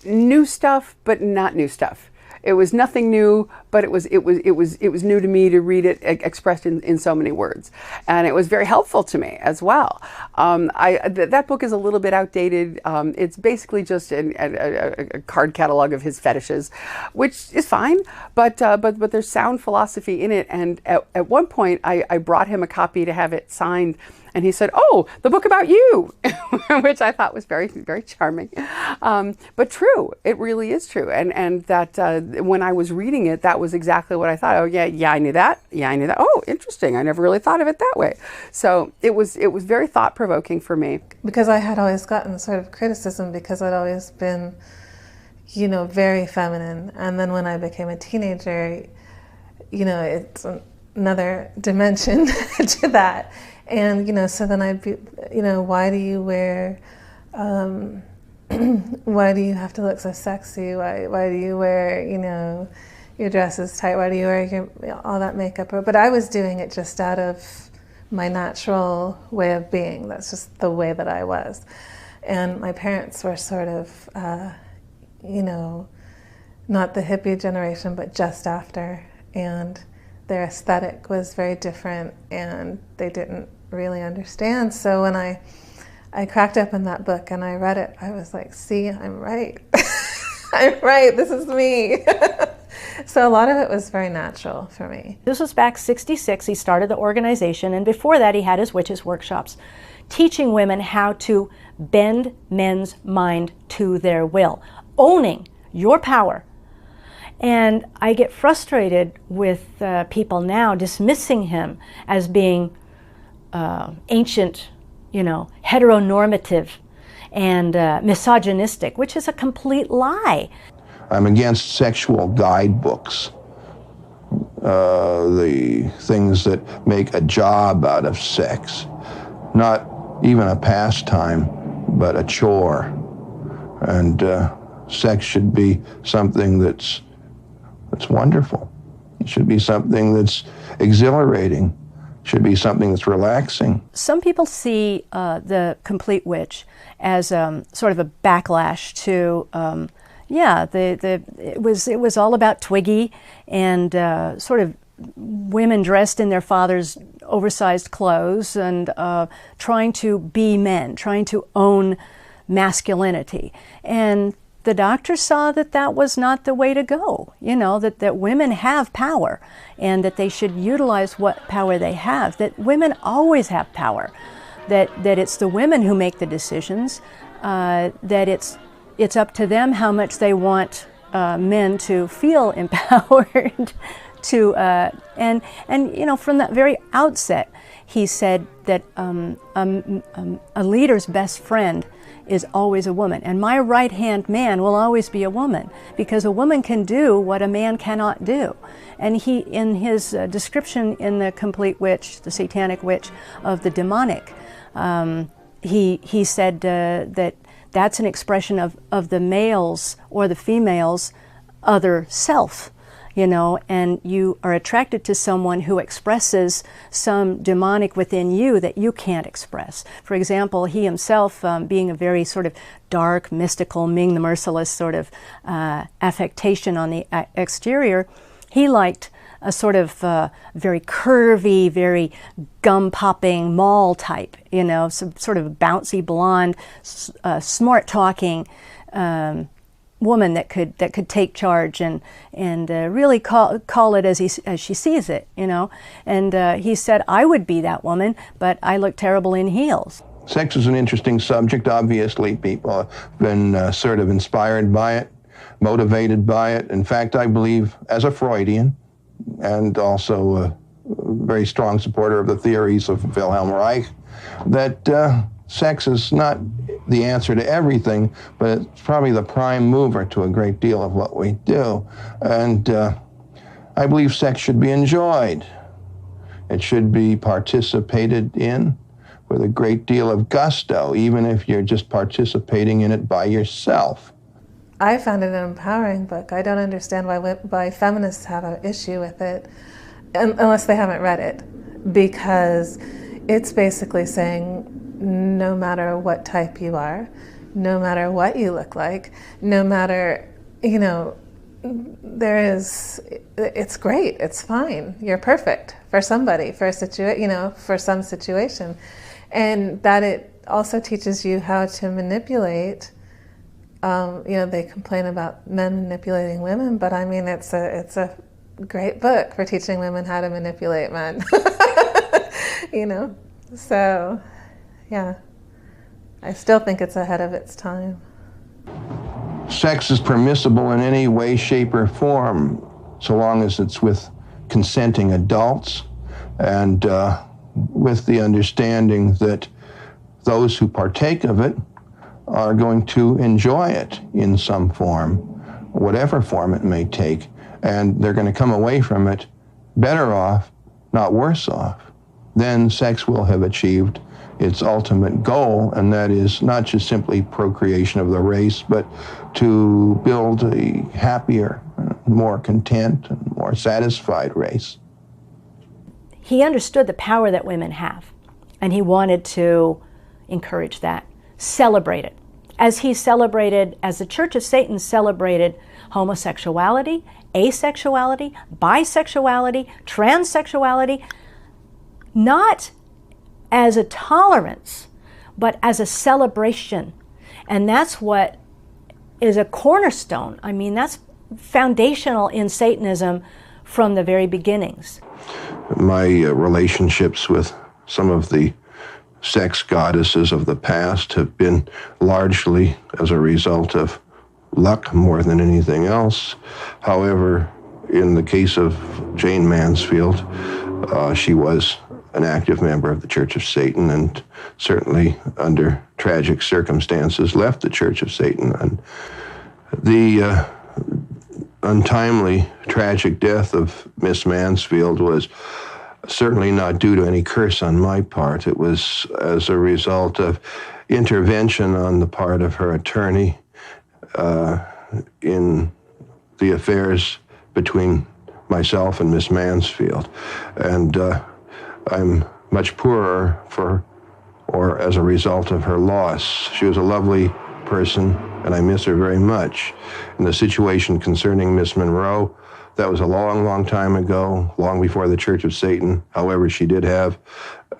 new stuff, but not new stuff. It was nothing new, but it was new to me to read it expressed in so many words, and it was very helpful to me as well. That book is a little bit outdated. It's basically just a card catalog of his fetishes, which is fine, but there's sound philosophy in it. And at one point, I brought him a copy to have it signed. And he said, "Oh, the book about you," which I thought was very, very charming. But true, it really is true. And that when I was reading it, that was exactly what I thought. Oh, yeah, I knew that. Yeah, I knew that. Oh, interesting. I never really thought of it that way. So it was very thought-provoking for me. Because I had always gotten sort of criticism because I'd always been, very feminine. And then when I became a teenager, it's another dimension to that. And, so then I'd be, why do you wear, why do you have to look so sexy? Why do you wear, your dress is tight? Why do you wear all that makeup? But I was doing it just out of my natural way of being. That's just the way that I was. And my parents were sort of, not the hippie generation, but just after. And their aesthetic was very different, and they didn't really understand. So when I cracked open that book and I read it, I was like, see, I'm right. I'm right, this is me. So a lot of it was very natural for me. This was back '66, he started the organization, and before that he had his witches workshops, teaching women how to bend men's mind to their will, owning your power. And I get frustrated with people now dismissing him as being ancient, heteronormative and misogynistic, which is a complete lie. I'm against sexual guidebooks, the things that make a job out of sex, not even a pastime, but a chore. And sex should be something that's wonderful. It should be something that's exhilarating. It should be something that's relaxing. Some people see the Complete Witch as sort of a backlash to, Yeah, it was all about Twiggy and sort of women dressed in their father's oversized clothes and trying to be men, trying to own masculinity. And the doctor saw that that was not the way to go, you know, that women have power and that they should utilize what power they have, that women always have power, that it's the women who make the decisions, that it's up to them how much they want men to feel empowered to, and you know, from that very outset, he said that a leader's best friend is always a woman, and my right-hand man will always be a woman, because a woman can do what a man cannot do. And he, in his description in The Complete Witch, the Satanic Witch, of the demonic, he said that that's an expression of the male's or the female's other self, you know, and you are attracted to someone who expresses some demonic within you that you can't express. For example, he himself, being a very sort of dark, mystical, Ming the Merciless sort of affectation on the exterior, he liked a sort of very curvy, very gum-popping mall type, you know, some sort of bouncy blonde, smart-talking woman that could take charge and really call it as she sees it, you know. And he said, I would be that woman, but I look terrible in heels. Sex is an interesting subject. Obviously, people have been sort of inspired by it, motivated by it. In fact, I believe, as a Freudian, and also a very strong supporter of the theories of Wilhelm Reich, that sex is not the answer to everything, but it's probably the prime mover to a great deal of what we do. And I believe sex should be enjoyed. It should be participated in with a great deal of gusto, even if you're just participating in it by yourself. I found it an empowering book. I don't understand why feminists have an issue with it, unless they haven't read it, because it's basically saying no matter what type you are, no matter what you look like, no matter, you know, it's great, it's fine, you're perfect for somebody, for a you know, for some situation. And that it also teaches you how to manipulate. You know, they complain about men manipulating women, but I mean, it's a great book for teaching women how to manipulate men. You know, so yeah, I still think it's ahead of its time. Sex is permissible in any way, shape, or form, so long as it's with consenting adults and with the understanding that those who partake of it are going to enjoy it in some form, whatever form it may take, and they're going to come away from it better off, not worse off. Then sex will have achieved its ultimate goal, and that is not just simply procreation of the race, but to build a happier, more content, and more satisfied race. He understood the power that women have, and he wanted to encourage that, celebrate it. As the Church of Satan celebrated homosexuality, asexuality, bisexuality, transsexuality, not as a tolerance, but as a celebration. And that's what is a cornerstone. I mean, that's foundational in Satanism from the very beginnings. My relationships with some of the sex goddesses of the past have been largely as a result of luck more than anything else. However, in the case of Jane Mansfield, she was an active member of the Church of Satan, and certainly under tragic circumstances left the Church of Satan. And the untimely, tragic death of Miss Mansfield was certainly not due to any curse on my part. It was as a result of intervention on the part of her attorney in the affairs between myself and Miss Mansfield. And I'm much poorer as a result of her loss. She was a lovely person, and I miss her very much. And the situation concerning Miss Monroe, that was a long, long time ago, long before the Church of Satan. However, she did have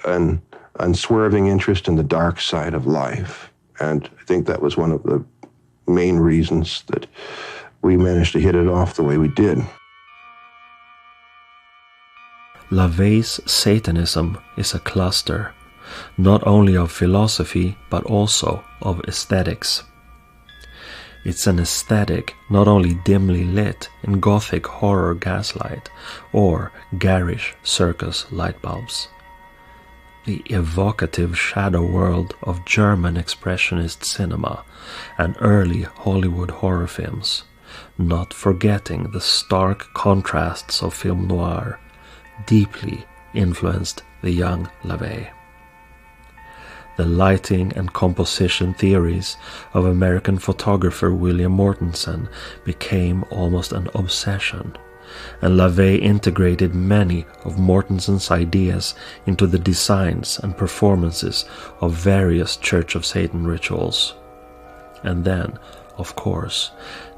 an unswerving interest in the dark side of life. And I think that was one of the main reasons that we managed to hit it off the way we did. LaVey's Satanism is a cluster, not only of philosophy, but also of aesthetics. It's an aesthetic not only dimly lit in gothic horror gaslight or garish circus light bulbs. The evocative shadow world of German expressionist cinema and early Hollywood horror films, not forgetting the stark contrasts of film noir, deeply influenced the young LaVey. The lighting and composition theories of American photographer William Mortensen became almost an obsession, and LaVey integrated many of Mortensen's ideas into the designs and performances of various Church of Satan rituals. And then, of course,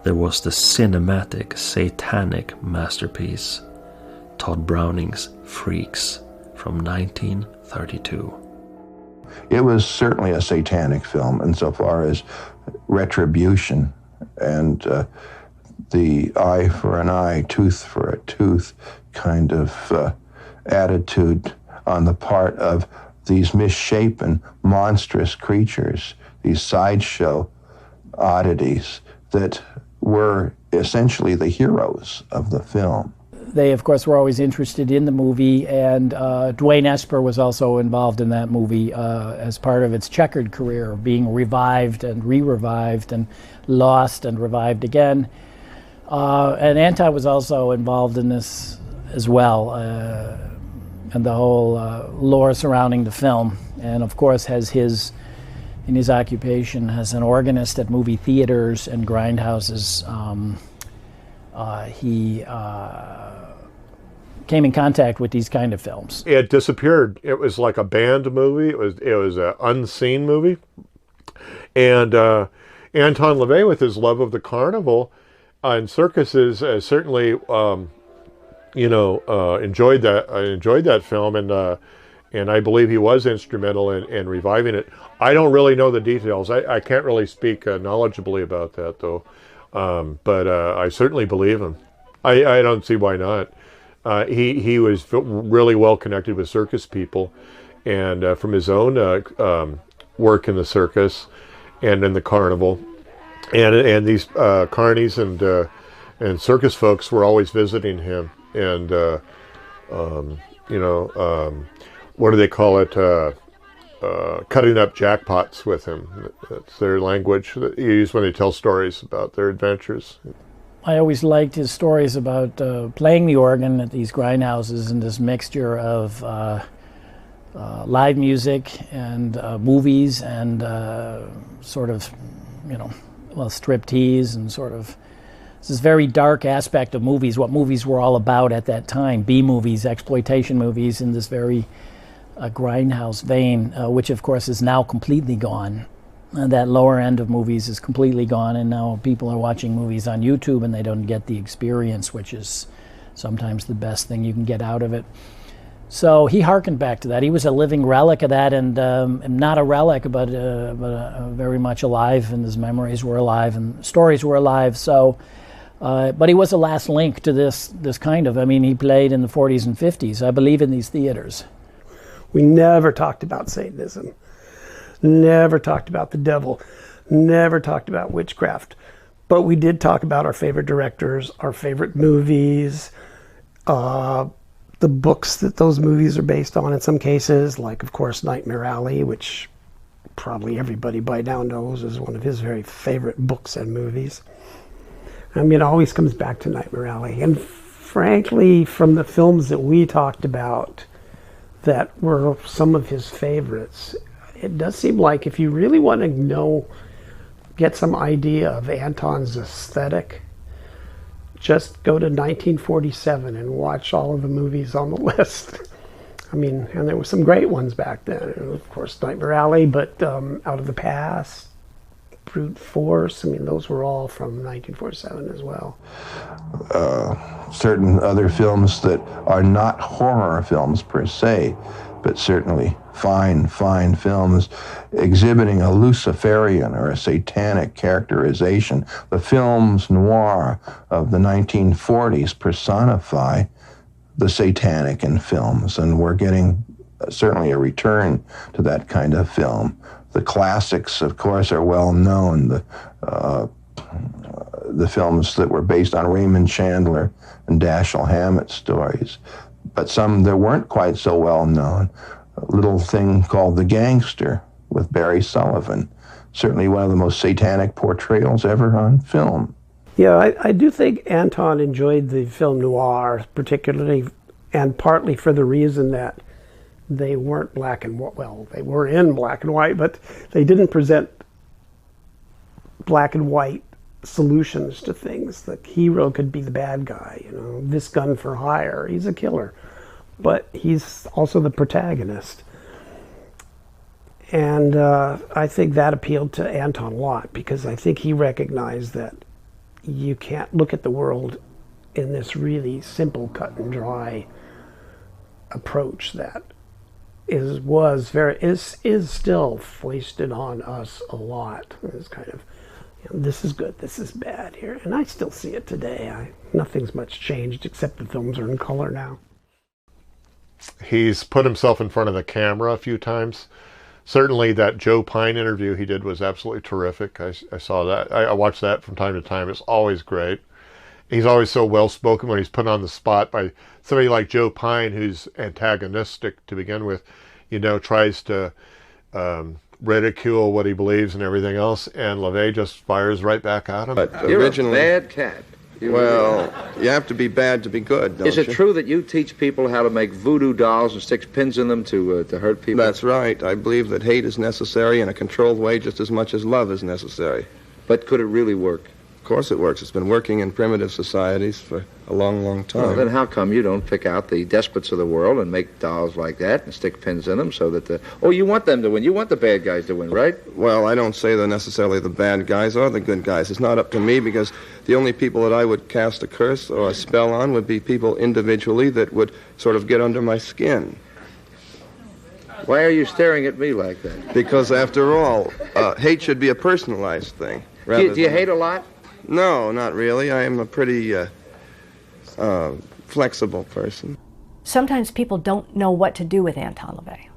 there was the cinematic satanic masterpiece, Todd Browning's Freaks from 1932. It was certainly a satanic film insofar as retribution and the eye for an eye, tooth for a tooth kind of attitude on the part of these misshapen, monstrous creatures, these sideshow oddities that were essentially the heroes of the film. They, of course, were always interested in the movie, and Dwayne Esper was also involved in that movie as part of its checkered career, being revived and re-revived and lost and revived again. And Anton was also involved in this as well, and the whole lore surrounding the film. And, of course, has in his occupation as an organist at movie theaters and grindhouses. He came in contact with these kind of films. It disappeared. It was like a banned movie. It was an unseen movie. And Anton LaVey, with his love of the carnival and circuses, certainly enjoyed that film, and I believe he was instrumental in reviving it. I don't really know the details. I can't really speak knowledgeably about that, though. But I certainly believe him. I don't see why not. He was really well connected with circus people, and from his own work in the circus and in the carnival, and these carnies and circus folks were always visiting him, and what do they call it? Cutting up jackpots with him. That's their language that you use when they tell stories about their adventures. I always liked his stories about playing the organ at these grindhouses and this mixture of live music and movies and sort of, striptease and sort of this very dark aspect of movies, what movies were all about at that time, B-movies, exploitation movies in this very grindhouse vein, which of course is now completely gone. That lower end of movies is completely gone, and now people are watching movies on YouTube and they don't get the experience, which is sometimes the best thing you can get out of it. So he harkened back to that. He was a living relic of that, and not a relic, but very much alive, and his memories were alive and stories were alive. So, but he was the last link to this kind of. I mean, he played in the 40s and 50s, I believe, in these theaters. We never talked about Satanism, never talked about the devil, never talked about witchcraft. But we did talk about our favorite directors, our favorite movies, the books that those movies are based on in some cases, like, of course, Nightmare Alley, which probably everybody by now knows is one of his very favorite books and movies. I mean, it always comes back to Nightmare Alley. And frankly, from the films that we talked about that were some of his favorites, it does seem like if you really want to get some idea of Anton's aesthetic, just go to 1947 and watch all of the movies on the list. I mean, and there were some great ones back then. And of course, Nightmare Alley, but Out of the Past, Brute Force. I mean, those were all from 1947 as well. Certain other films that are not horror films per se, but certainly fine films exhibiting a Luciferian or a satanic characterization. The films noir of the 1940s personify the satanic in films, and we're getting certainly a return to that kind of film. The classics, of course, are well known. The films that were based on Raymond Chandler and Dashiell Hammett stories, but some that weren't quite so well known. A little thing called The Gangster with Barry Sullivan, certainly one of the most satanic portrayals ever on film. Yeah, I do think Anton enjoyed the film noir, particularly, and partly for the reason that they weren't black and white. Well, they were in black and white, but they didn't present black and white solutions to things. The hero could be the bad guy, you know, this gun for hire. He's a killer, but he's also the protagonist. And I think that appealed to Anton a lot, because I think he recognized that you can't look at the world in this really simple, cut and dry approach that is still foisted on us a lot. It's kind of, you know, this is good, this is bad here, and I still see it today. Nothing's much changed except the films are in color now. He's put himself in front of the camera a few times. Certainly that Joe Pine interview he did was absolutely terrific. I saw that. I watch that from time to time. It's always great. He's always so well-spoken when he's put on the spot by somebody like Joe Pine, who's antagonistic to begin with, you know, tries to ridicule what he believes and everything else, and LaVey just fires right back at him. But you're a bad cat. Well, you have to be bad to be good, don't you? Is it true that you teach people how to make voodoo dolls and stick pins in them to hurt people? That's right. I believe that hate is necessary in a controlled way just as much as love is necessary. But could it really work? Of course it works. It's been working in primitive societies for a long, long time. Well, then how come you don't pick out the despots of the world and make dolls like that and stick pins in them so that you want them to win. You want the bad guys to win, right? Well, I don't say they're necessarily the bad guys or the good guys. It's not up to me, because the only people that I would cast a curse or a spell on would be people individually that would sort of get under my skin. Why are you staring at me like that? Because after all, hate should be a personalized thing. Do you hate a lot? No, not really. I am a pretty flexible person. Sometimes people don't know what to do with Anton LaVey,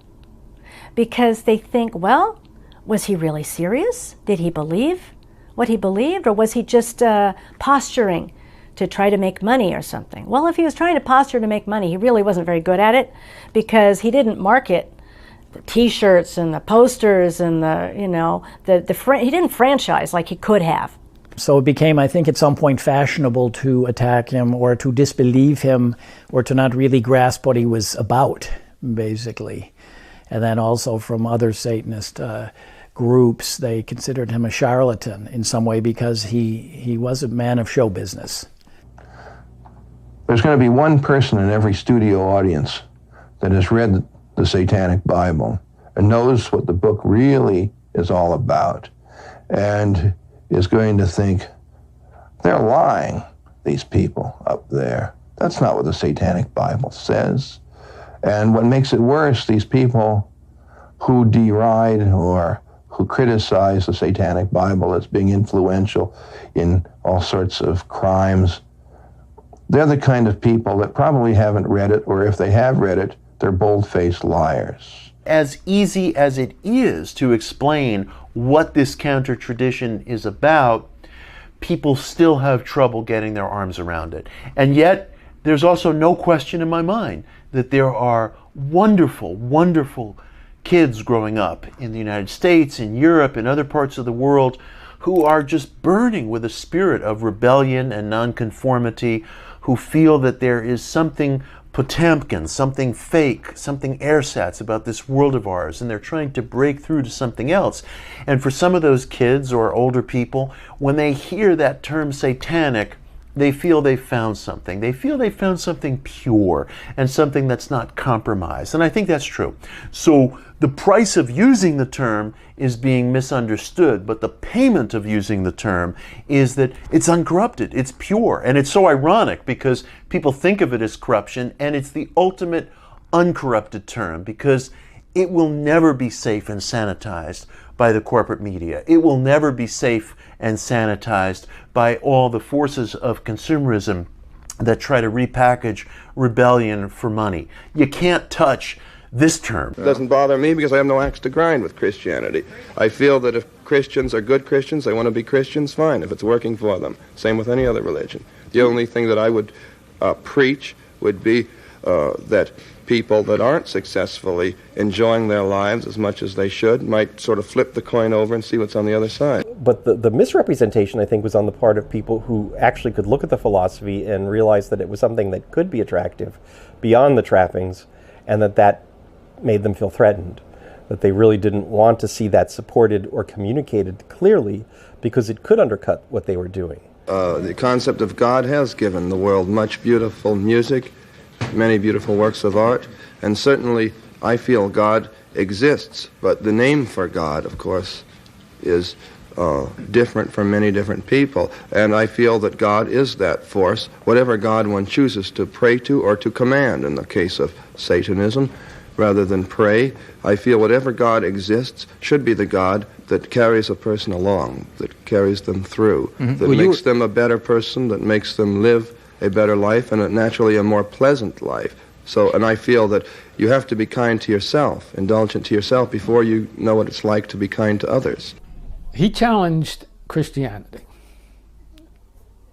because they think, well, was he really serious? Did he believe what he believed, or was he just posturing to try to make money or something? Well, if he was trying to posture to make money, he really wasn't very good at it, because he didn't market the T-shirts and the posters and he didn't franchise like he could have. So it became, I think, at some point fashionable to attack him or to disbelieve him or to not really grasp what he was about, basically. And then also from other Satanist groups, they considered him a charlatan in some way because he was a man of show business. There's going to be one person in every studio audience that has read the Satanic Bible and knows what the book really is all about, and is going to think, they're lying, these people up there. That's not what the Satanic Bible says. And what makes it worse, these people who deride or who criticize the Satanic Bible as being influential in all sorts of crimes, they're the kind of people that probably haven't read it, or if they have read it, they're bold-faced liars. As easy as it is to explain what this counter-tradition is about, people still have trouble getting their arms around it. And yet, there's also no question in my mind that there are wonderful, wonderful kids growing up in the United States, in Europe, in other parts of the world, who are just burning with a spirit of rebellion and nonconformity, who feel that there is something Potemkin, something fake, something ersatz about this world of ours, and they're trying to break through to something else. And for some of those kids or older people, when they hear that term satanic, they feel they've found something. They feel they've found something pure and something that's not compromised. And I think that's true. So the price of using the term is being misunderstood, but the payment of using the term is that it's uncorrupted, it's pure. And it's so ironic because people think of it as corruption, and it's the ultimate uncorrupted term because it will never be safe and sanitized by the corporate media. It will never be safe and sanitized by all the forces of consumerism that try to repackage rebellion for money. You can't touch this term. It doesn't bother me because I have no axe to grind with Christianity. I feel that if Christians are good Christians, they want to be Christians, fine, if it's working for them. Same with any other religion. The only thing that I would preach would be that people that aren't successfully enjoying their lives as much as they should might sort of flip the coin over and see what's on the other side. But the misrepresentation, I think, was on the part of people who actually could look at the philosophy and realize that it was something that could be attractive beyond the trappings, and that made them feel threatened, that they really didn't want to see that supported or communicated clearly because it could undercut what they were doing. The concept of God has given the world much beautiful music, many beautiful works of art, and certainly I feel God exists, but the name for God, of course, is different from many different people, and I feel that God is that force, whatever God one chooses to pray to or to command. In the case of Satanism, rather than pray, I feel whatever God exists should be the God that carries a person along, that carries them through, that makes them a better person, that makes them live a better life, and naturally a more pleasant life. So, and I feel that you have to be kind to yourself, indulgent to yourself, before you know what it's like to be kind to others. He challenged Christianity.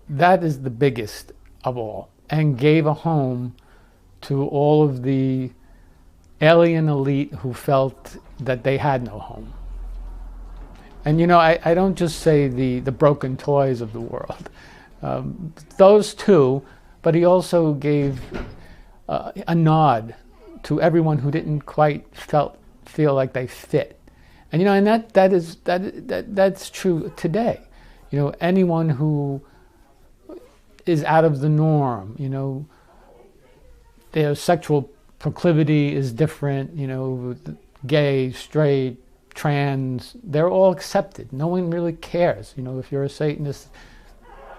That is the biggest of all, and gave a home to all of the alien elite who felt that they had no home. And you know, I don't just say the broken toys of the world. Those two, but he also gave a nod to everyone who didn't quite feel like they fit. And you know, and that's true today. You know, anyone who is out of the norm, you know, their sexual proclivity is different, you know, gay, straight, trans, they're all accepted. No one really cares. You know, if you're a Satanist,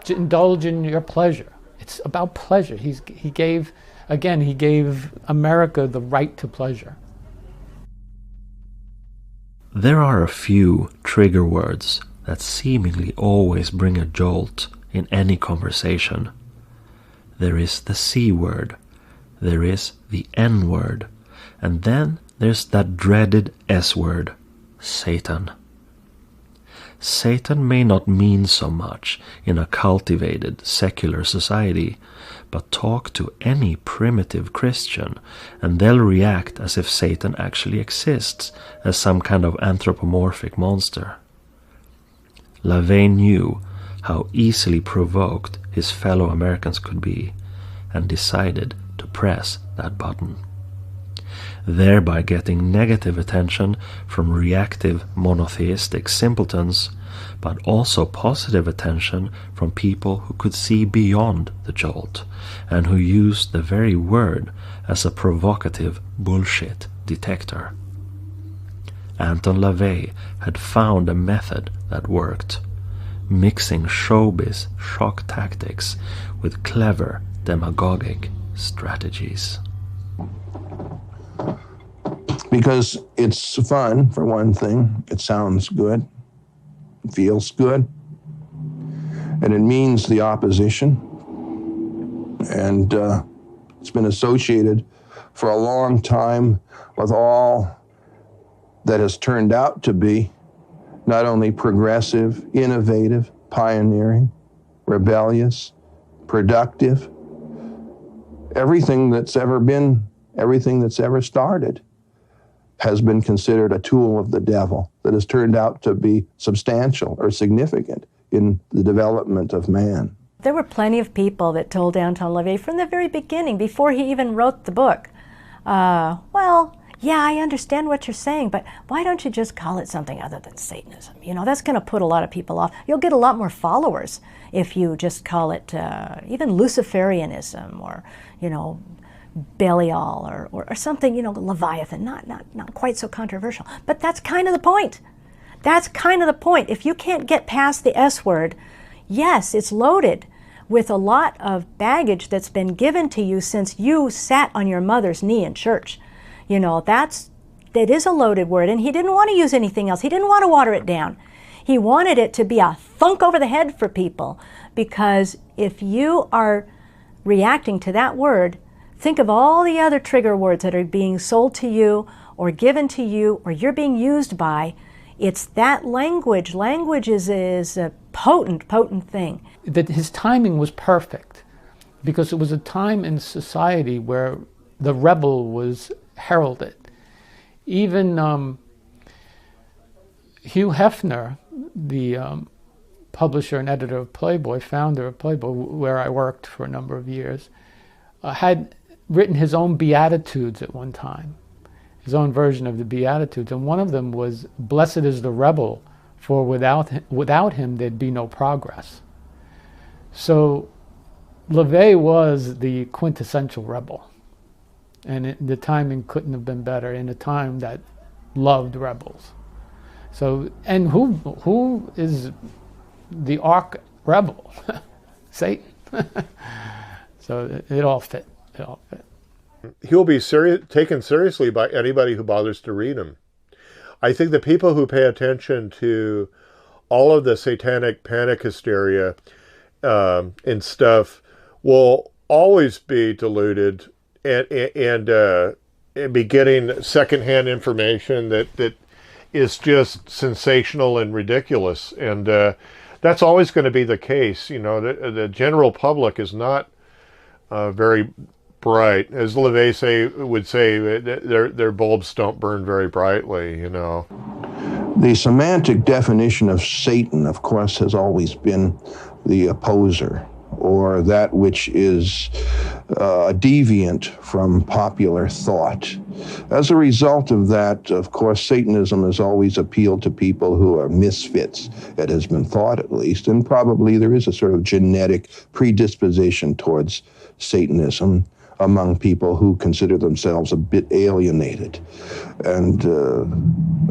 indulge in your pleasure. It's about pleasure. He gave America the right to pleasure. There are a few trigger words that seemingly always bring a jolt in any conversation. There is the C word, there is the N word, and then there's that dreaded S word, Satan. Satan may not mean so much in a cultivated, secular society, but talk to any primitive Christian and they'll react as if Satan actually exists as some kind of anthropomorphic monster. LaVey knew how easily provoked his fellow Americans could be and decided to press that button, thereby getting negative attention from reactive monotheistic simpletons, but also positive attention from people who could see beyond the jolt and who used the very word as a provocative bullshit detector. Anton LaVey had found a method that worked, mixing showbiz shock tactics with clever demagogic strategies. Because it's fun, for one thing. It sounds good. It feels good. And it means the opposition. And it's been associated for a long time with all that has turned out to be not only progressive, innovative, pioneering, rebellious, productive, everything that's ever been, everything that's ever started has been considered a tool of the devil that has turned out to be substantial or significant in the development of man. There were plenty of people that told Anton LaVey from the very beginning, before he even wrote the book, well, yeah, I understand what you're saying, but why don't you just call it something other than Satanism? You know, that's going to put a lot of people off. You'll get a lot more followers if you just call it even Luciferianism or, you know, Belial or something, you know, Leviathan, not quite so controversial. But that's kind of the point. That's kind of the point. If you can't get past the S word, yes, it's loaded with a lot of baggage that's been given to you since you sat on your mother's knee in church. You know, that is a loaded word, and he didn't want to use anything else. He didn't want to water it down. He wanted it to be a thunk over the head for people, because if you are reacting to that word, think of all the other trigger words that are being sold to you or given to you or you're being used by. It's that language. Language is a potent thing. That his timing was perfect, because it was a time in society where the rebel was heralded. Even Hugh Hefner, the publisher and editor of Playboy, founder of Playboy, where I worked for a number of years, had written his own Beatitudes at one time, his own version of the Beatitudes, and one of them was, "Blessed is the rebel, for without him there'd be no progress." So LaVey was the quintessential rebel, and the timing couldn't have been better in a time that loved rebels. So, and who is the arch rebel? Satan. So it all fit. It all fit. He'll be taken seriously by anybody who bothers to read him. I think the people who pay attention to all of the satanic panic hysteria and stuff will always be deluded and be getting secondhand information that is just sensational and ridiculous. And that's always going to be the case. You know, the general public is not very bright. As LaVey would say, their bulbs don't burn very brightly, you know. The semantic definition of Satan, of course, has always been the opposer, or that which is a deviant from popular thought. As a result of that, of course, Satanism has always appealed to people who are misfits, it has been thought at least, and probably there is a sort of genetic predisposition towards Satanism among people who consider themselves a bit alienated. And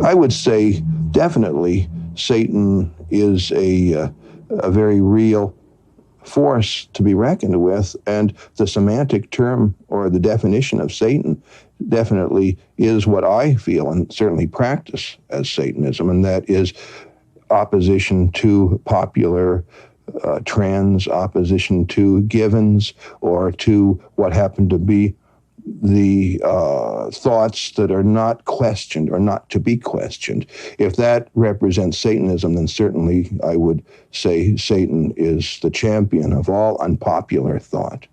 I would say definitely Satan is a very real force to be reckoned with, and the semantic term or the definition of Satan definitely is what I feel and certainly practice as Satanism, and that is opposition to popular trends, opposition to givens, or to what happen to be the thoughts that are not questioned or not to be questioned. If that represents Satanism, then certainly I would say Satan is the champion of all unpopular thought.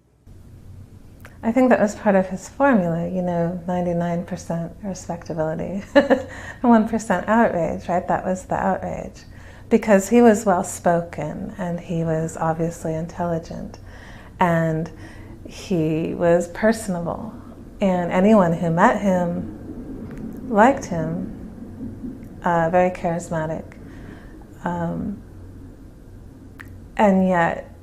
I think that was part of his formula, you know, 99% respectability, 1% outrage, right? That was the outrage. Because he was well-spoken, and he was obviously intelligent, and he was personable, and anyone who met him liked him, very charismatic. And yet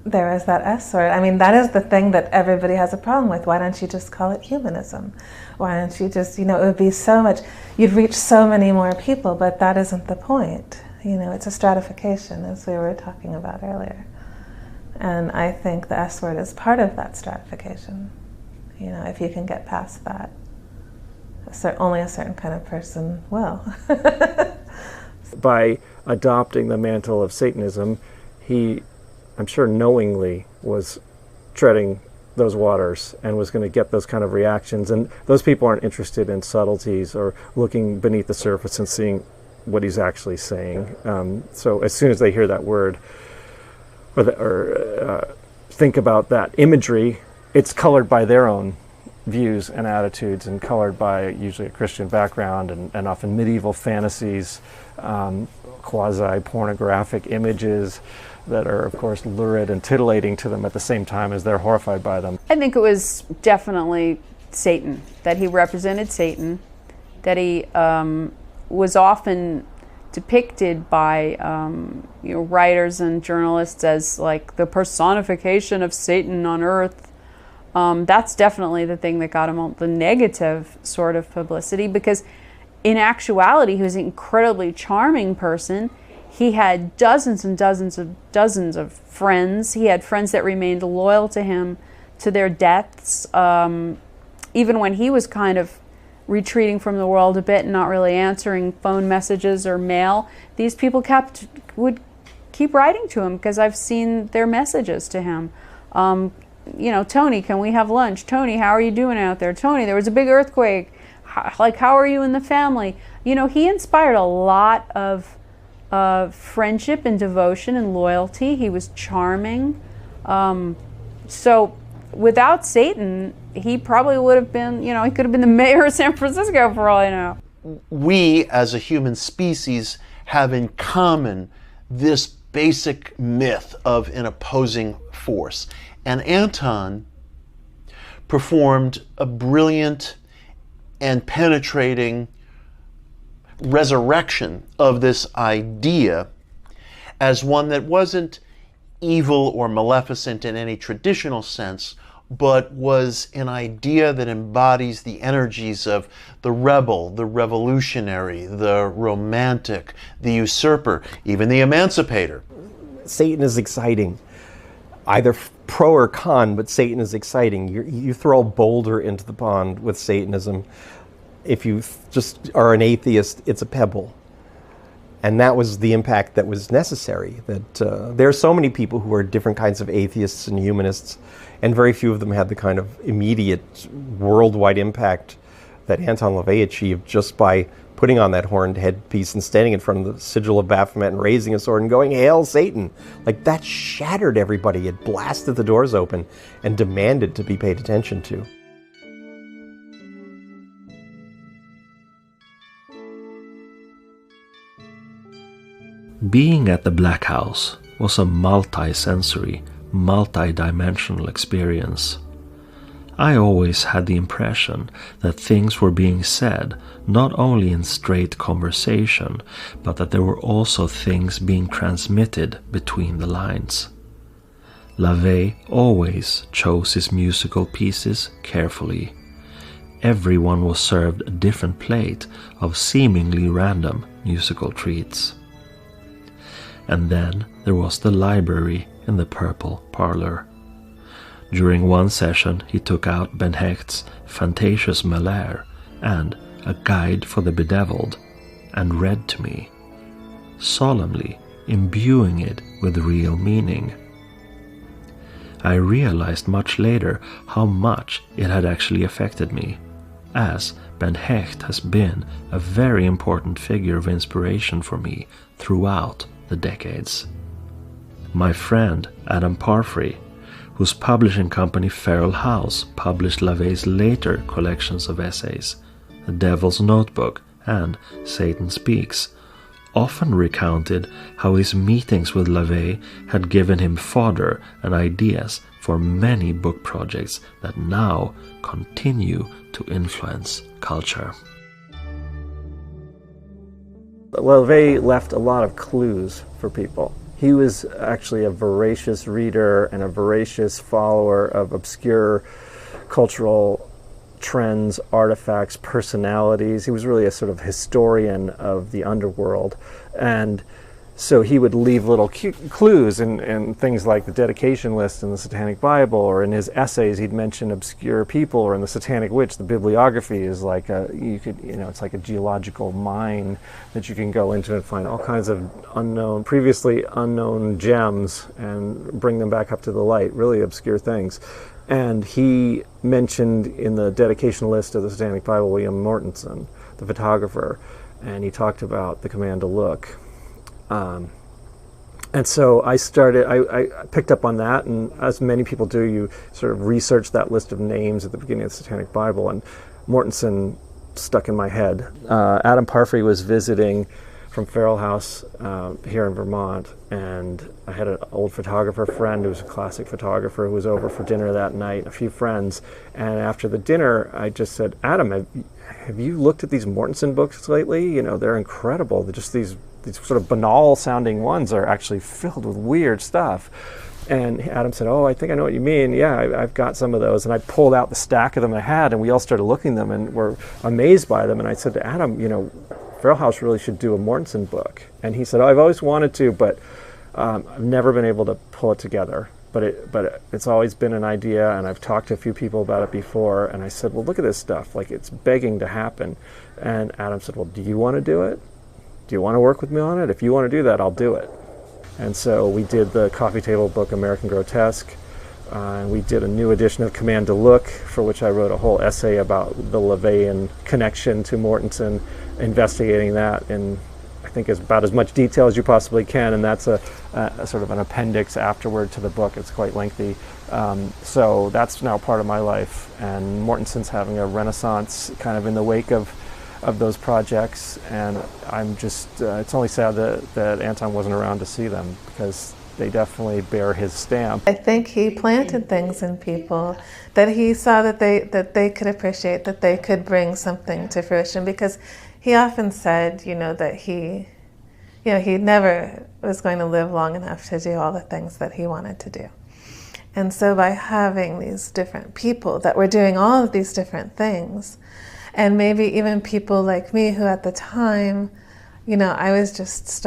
there is that S word. I mean, that is the thing that everybody has a problem with. Why don't you just call it humanism? Why don't you just, you know, it would be so much, you'd reach so many more people, but that isn't the point. You know, it's a stratification, as we were talking about earlier. And I think the S word is part of that stratification. You know, if you can get past that, only a certain kind of person will. By adopting the mantle of Satanism, he, I'm sure knowingly, was treading those waters and was going to get those kind of reactions. And those people aren't interested in subtleties or looking beneath the surface and seeing what he's actually saying. So as soon as they hear that word or think about that imagery, it's colored by their own views and attitudes, and colored by usually a Christian background and often medieval fantasies, quasi-pornographic images that are, of course, lurid and titillating to them at the same time as they're horrified by them. I think it was definitely Satan, that he represented Satan, that he was often depicted by writers and journalists as like the personification of Satan on earth. That's definitely the thing that got him the negative sort of publicity, because in actuality he was an incredibly charming person. He had dozens and dozens of friends. He had friends that remained loyal to him to their deaths, even when he was kind of retreating from the world a bit and not really answering phone messages or mail. These people would keep writing to him, because I've seen their messages to him. Tony, can we have lunch? Tony, how are you doing out there? Tony, there was a big earthquake. How are you in the family? He inspired a lot of friendship and devotion and loyalty. He was charming. So without Satan, he probably would have been, he could have been the mayor of San Francisco for all I know. We as a human species have in common this basic myth of an opposing force. And Anton performed a brilliant and penetrating resurrection of this idea as one that wasn't evil or maleficent in any traditional sense, but was an idea that embodies the energies of the rebel, the revolutionary, the romantic, the usurper, even the emancipator. Satan is exciting, either pro or con, but Satan is exciting. You throw a boulder into the pond with Satanism. If you just are an atheist, it's a pebble. And that was the impact that was necessary. That there are so many people who are different kinds of atheists and humanists, and very few of them had the kind of immediate worldwide impact that Anton LaVey achieved just by putting on that horned headpiece and standing in front of the sigil of Baphomet and raising a sword and going, "Hail Satan!" Like, that shattered everybody. It blasted the doors open and demanded to be paid attention to. Being at the Black House was a multi-sensory, multi-dimensional experience. I always had the impression that things were being said not only in straight conversation, but that there were also things being transmitted between the lines. LaVey always chose his musical pieces carefully. Everyone was served a different plate of seemingly random musical treats. And then there was the library in the purple parlor. During one session he took out Ben Hecht's Fantasias Malere and A Guide for the Bedeviled and read to me, solemnly imbuing it with real meaning. I realized much later how much it had actually affected me, as Ben Hecht has been a very important figure of inspiration for me throughout the decades. My friend Adam Parfrey, whose publishing company Feral House published LaVey's later collections of essays, The Devil's Notebook and Satan Speaks, often recounted how his meetings with LaVey had given him fodder and ideas for many book projects that now continue to influence culture. LaVey left a lot of clues for people. He was actually a voracious reader and a voracious follower of obscure cultural trends, artifacts, personalities. He was really a sort of historian of the underworld. And so he would leave little clues in things like the dedication list in the Satanic Bible, or in his essays he'd mention obscure people, or in the Satanic Witch, the bibliography is like it's like a geological mine that you can go into and find all kinds of previously unknown gems and bring them back up to the light, really obscure things. And he mentioned in the dedication list of the Satanic Bible William Mortensen, the photographer, and he talked about the command to look. And so I picked up on that, and as many people do, you sort of research that list of names at the beginning of the Satanic Bible, and Mortensen stuck in my head. Adam Parfrey was visiting from Farrell House here in Vermont, and I had an old photographer friend who was a classic photographer who was over for dinner that night, a few friends, and after the dinner I just said, Adam, have you looked at these Mortensen books lately? You know, they're incredible. They're just these sort of banal sounding ones are actually filled with weird stuff. And Adam said, oh, I think I know what you mean. Yeah, I've got some of those. And I pulled out the stack of them I had, and we all started looking at them and were amazed by them. And I said to Adam, you know, Farrell House really should do a Mortensen book. And he said, oh, I've always wanted to, but I've never been able to pull it together. But it's always been an idea, and I've talked to a few people about it before. And I said, well, look at this stuff. Like, it's begging to happen. And Adam said, well, do you want to do it? Do you want to work with me on it? If you want to do that, I'll do it. And so we did the coffee table book, American Grotesque. And we did a new edition of Command to Look, for which I wrote a whole essay about the LaVeyan connection to Mortensen, investigating that in, I think, about as much detail as you possibly can. And that's a sort of an appendix afterward to the book. It's quite lengthy. So that's now part of my life. And Mortensen's having a renaissance kind of in the wake of those projects, and I'm just, it's only sad that Anton wasn't around to see them, because they definitely bear his stamp. I think he planted things in people that he saw that they could appreciate, that they could bring something to fruition, because he often said, you know, that he never was going to live long enough to do all the things that he wanted to do. And so by having these different people that were doing all of these different things, and maybe even people like me who at the time, you know, I was just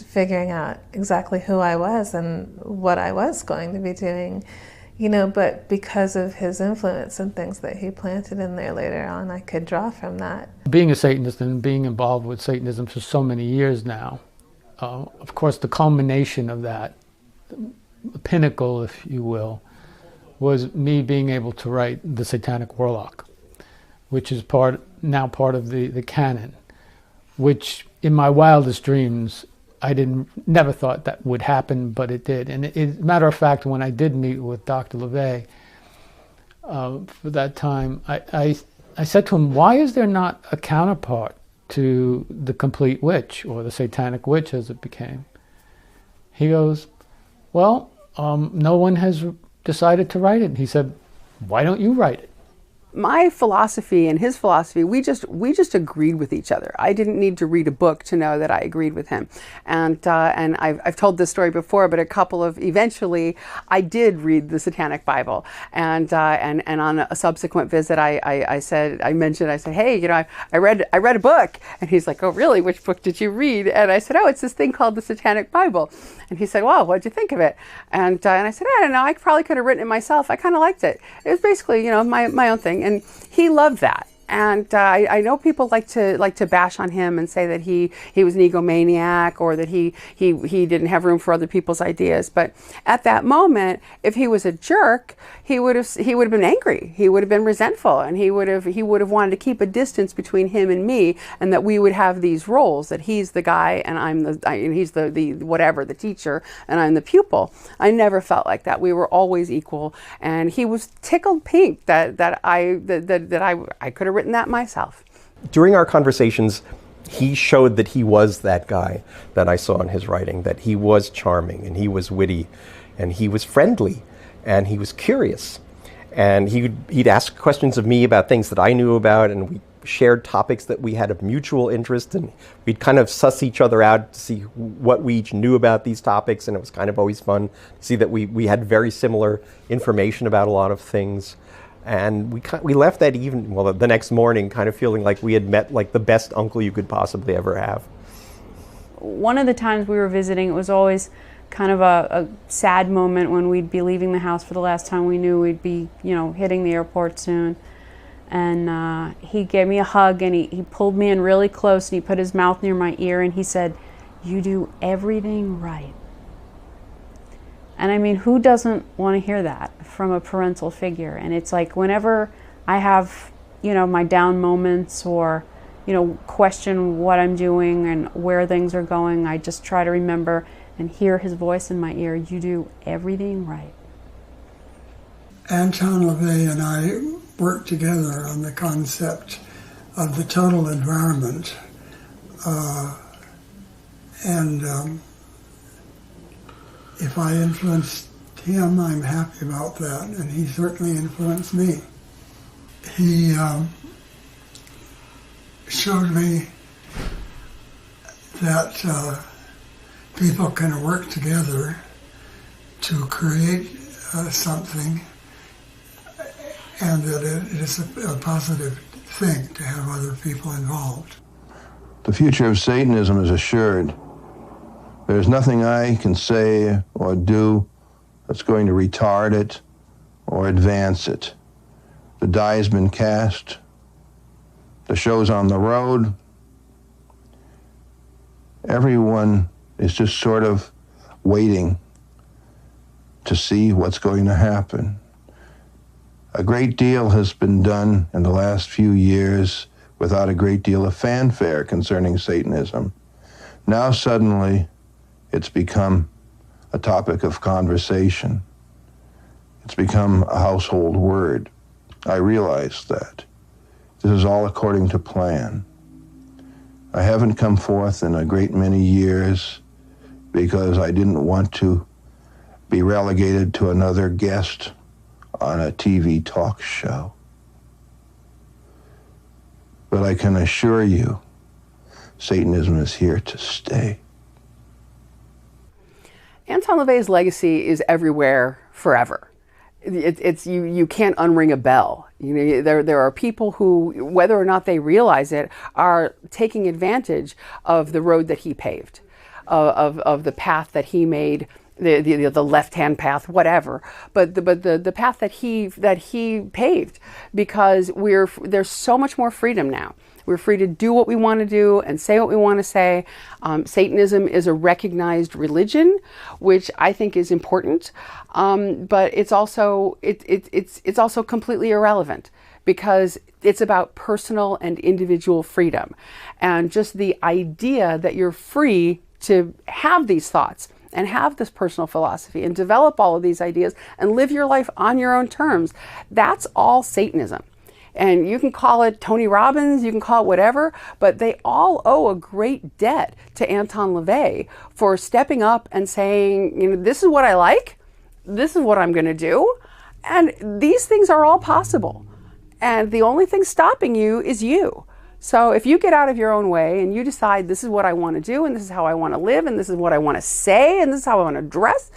figuring out exactly who I was and what I was going to be doing, you know, but because of his influence and things that he planted in there later on, I could draw from that. Being a Satanist and being involved with Satanism for so many years now, of course the culmination of that, the pinnacle, if you will, was me being able to write The Satanic Warlock, which is now part of the canon, which in my wildest dreams I never thought that would happen, but it did. And matter of fact, when I did meet with Dr. LaVey for that time, I said to him, why is there not a counterpart to The Complete Witch, or The Satanic Witch as it became? He goes, well, no one has decided to write it. And he said, why don't you write it? My philosophy and his philosophy, we just agreed with each other. I didn't need to read a book to know that I agreed with him. And I've told this story before, but eventually I did read the Satanic Bible. And on a subsequent visit, I said, hey, you know, I read a book. And he's like, oh, really? Which book did you read? And I said, oh, it's this thing called the Satanic Bible. And he said, well, what'd you think of it? And I said, I don't know, I probably could have written it myself. I kind of liked it. It was basically, you know, my own thing. And he loved that. And I know people like to bash on him and say that he was an egomaniac, or that he didn't have room for other people's ideas. But at that moment, if he was a jerk, he would have been angry. He would have been resentful, and he would have wanted to keep a distance between him and me, and that we would have these roles, that he's the guy and he's the teacher, and I'm the pupil. I never felt like that. We were always equal, and he was tickled pink that I could have written that myself. During our conversations, he showed that he was that guy that I saw in his writing, that he was charming and he was witty and he was friendly and he was curious. And he'd ask questions of me about things that I knew about, and we shared topics that we had of mutual interest, and we'd kind of suss each other out to see what we each knew about these topics, and it was kind of always fun to see that we had very similar information about a lot of things. And we left that evening, well, the next morning, kind of feeling like we had met like the best uncle you could possibly ever have. One of the times we were visiting, it was always kind of a sad moment when we'd be leaving the house for the last time. We knew we'd be, you know, hitting the airport soon. And he gave me a hug, and he pulled me in really close, and he put his mouth near my ear, and he said, "You do everything right." And I mean, who doesn't want to hear that from a parental figure? And it's like, whenever I have, you know, my down moments, or, you know, question what I'm doing and where things are going, I just try to remember and hear his voice in my ear. You do everything right. Anton LaVey and I worked together on the concept of the total environment, And if I influenced him, I'm happy about that, and he certainly influenced me. He showed me that people can work together to create something, and that it is a positive thing to have other people involved. The future of Satanism is assured. There's nothing I can say or do that's going to retard it or advance it. The die has been cast. The show's on the road. Everyone is just sort of waiting to see what's going to happen. A great deal has been done in the last few years without a great deal of fanfare concerning Satanism. Now suddenly it's become a topic of conversation. It's become a household word. I realize that. This is all according to plan. I haven't come forth in a great many years because I didn't want to be relegated to another guest on a TV talk show. But I can assure you, Satanism is here to stay. Anton LaVey's legacy is everywhere forever. You can't unring a bell. You know, there are people who, whether or not they realize it, are taking advantage of the road that he paved, of the path that he made, the left-hand path, whatever. But the path that he paved, because there's so much more freedom now. We're free to do what we want to do and say what we want to say. Satanism is a recognized religion, which I think is important, but it's also completely irrelevant because it's about personal and individual freedom, and just the idea that you're free to have these thoughts and have this personal philosophy and develop all of these ideas and live your life on your own terms. That's all Satanism. And you can call it Tony Robbins, you can call it whatever, but they all owe a great debt to Anton LaVey for stepping up and saying, you know, this is what I like, this is what I'm going to do, and these things are all possible. And the only thing stopping you is you. So if you get out of your own way and you decide this is what I want to do and this is how I want to live and this is what I want to say and this is how I want to dress,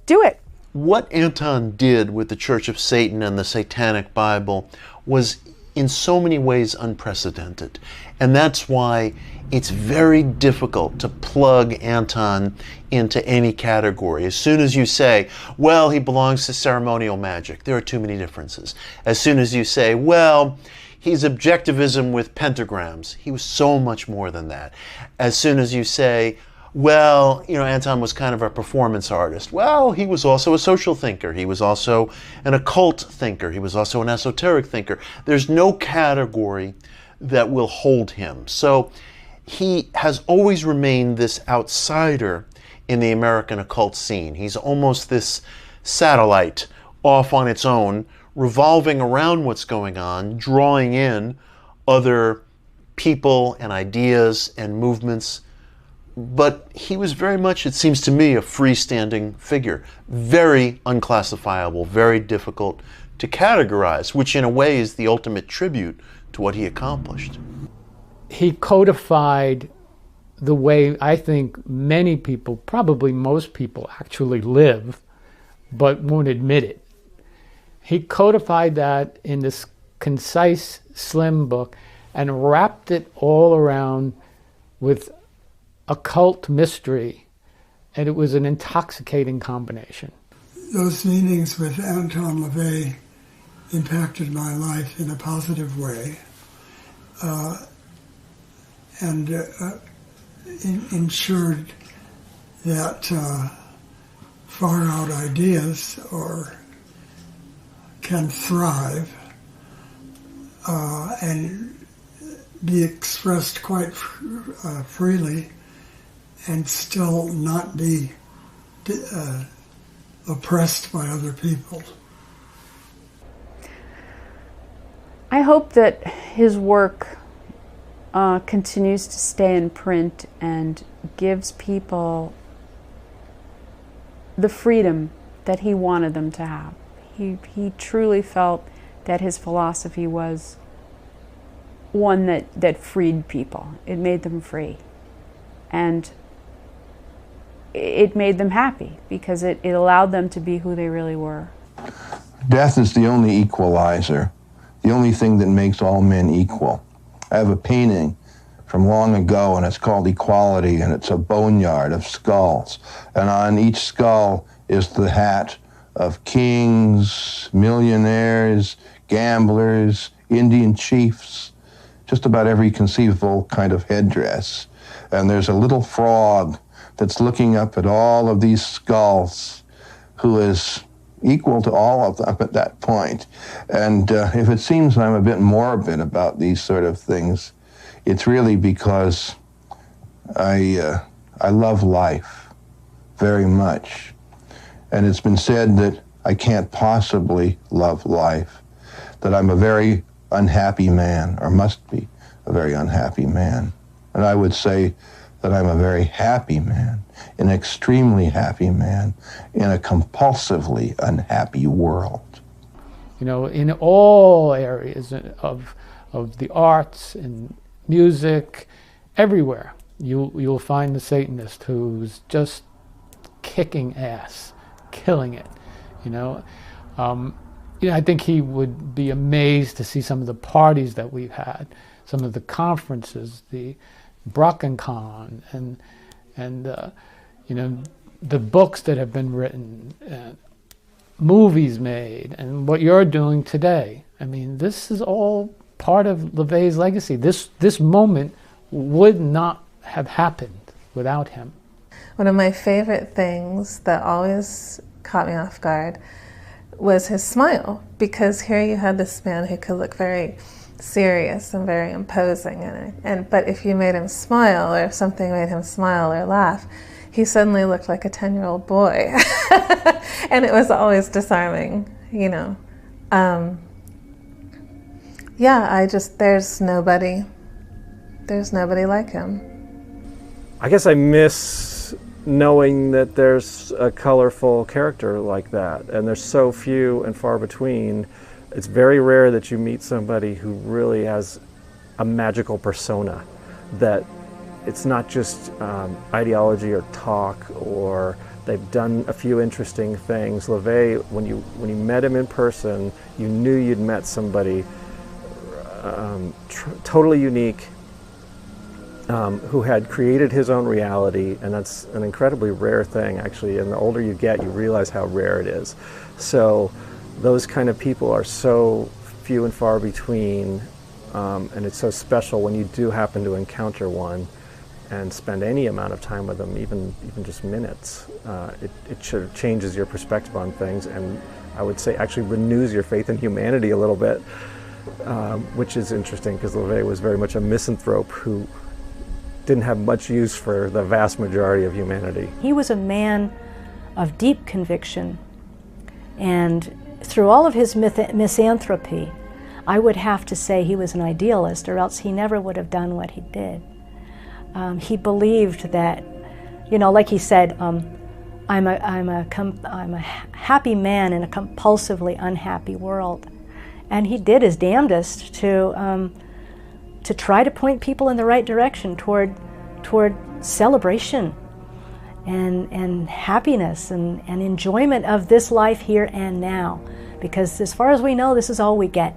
do it. What Anton did with the Church of Satan and the Satanic Bible was in so many ways unprecedented. And that's why it's very difficult to plug Anton into any category. As soon as you say, well, he belongs to ceremonial magic, there are too many differences. As soon as you say, well, he's objectivism with pentagrams, he was so much more than that. As soon as you say, well, you know, Anton was kind of a performance artist. Well, he was also a social thinker. He was also an occult thinker. He was also an esoteric thinker. There's no category that will hold him. So he has always remained this outsider in the American occult scene. He's almost this satellite off on its own, revolving around what's going on, drawing in other people and ideas and movements. But he was very much, it seems to me, a freestanding figure. Very unclassifiable, very difficult to categorize, which in a way is the ultimate tribute to what he accomplished. He codified the way I think many people, probably most people, actually live, but won't admit it. He codified that in this concise, slim book and wrapped it all around with occult mystery, and it was an intoxicating combination. Those meetings with Anton LaVey impacted my life in a positive way, and ensured that far-out ideas can thrive and be expressed quite freely and still not be oppressed by other people. I hope that his work continues to stay in print and gives people the freedom that he wanted them to have. He truly felt that his philosophy was one that freed people. It made them free. And it made them happy because it allowed them to be who they really were. Death is the only equalizer, the only thing that makes all men equal. I have a painting from long ago, and it's called Equality, and it's a boneyard of skulls. And on each skull is the hat of kings, millionaires, gamblers, Indian chiefs, just about every conceivable kind of headdress. And there's a little frog that's looking up at all of these skulls, who is equal to all of them at that point. And if it seems I'm a bit morbid about these sort of things, it's really because I love life very much. And it's been said that I can't possibly love life, that I'm a very unhappy man, or must be a very unhappy man. And I would say that I'm a very happy man, an extremely happy man, in a compulsively unhappy world. You know, in all areas of the arts and music, everywhere, you'll find the Satanist who's just kicking ass, killing it, you know. I think he would be amazed to see some of the parties that we've had, some of the conferences, the BrockenCon, and the books that have been written, movies made, and what you're doing today. I mean, this is all part of LaVey's legacy. This moment would not have happened without him. One of my favorite things that always caught me off guard was his smile, because here you had this man who could look very serious and very imposing, but if you made him smile, or if something made him smile or laugh, he suddenly looked like a 10-year-old boy. And it was always disarming, you know. There's nobody like him. I guess I miss knowing that there's a colorful character like that, and there's so few and far between. It's very rare that you meet somebody who really has a magical persona, that it's not just ideology or talk, or they've done a few interesting things. LaVey, when you met him in person, you knew you'd met somebody totally unique, who had created his own reality, and that's an incredibly rare thing, actually. And the older you get, you realize how rare it is. So those kind of people are so few and far between, and it's so special when you do happen to encounter one and spend any amount of time with them, even just minutes. It sort of changes your perspective on things, and I would say actually renews your faith in humanity a little bit, which is interesting, because LaVey was very much a misanthrope who didn't have much use for the vast majority of humanity. He was a man of deep conviction, and through all of his misanthropy, I would have to say he was an idealist, or else he never would have done what he did. He believed that, you know, like he said, I'm a happy man in a compulsively unhappy world, and he did his damnedest to try to point people in the right direction toward celebration and happiness and enjoyment of this life here and now. Because as far as we know, this is all we get.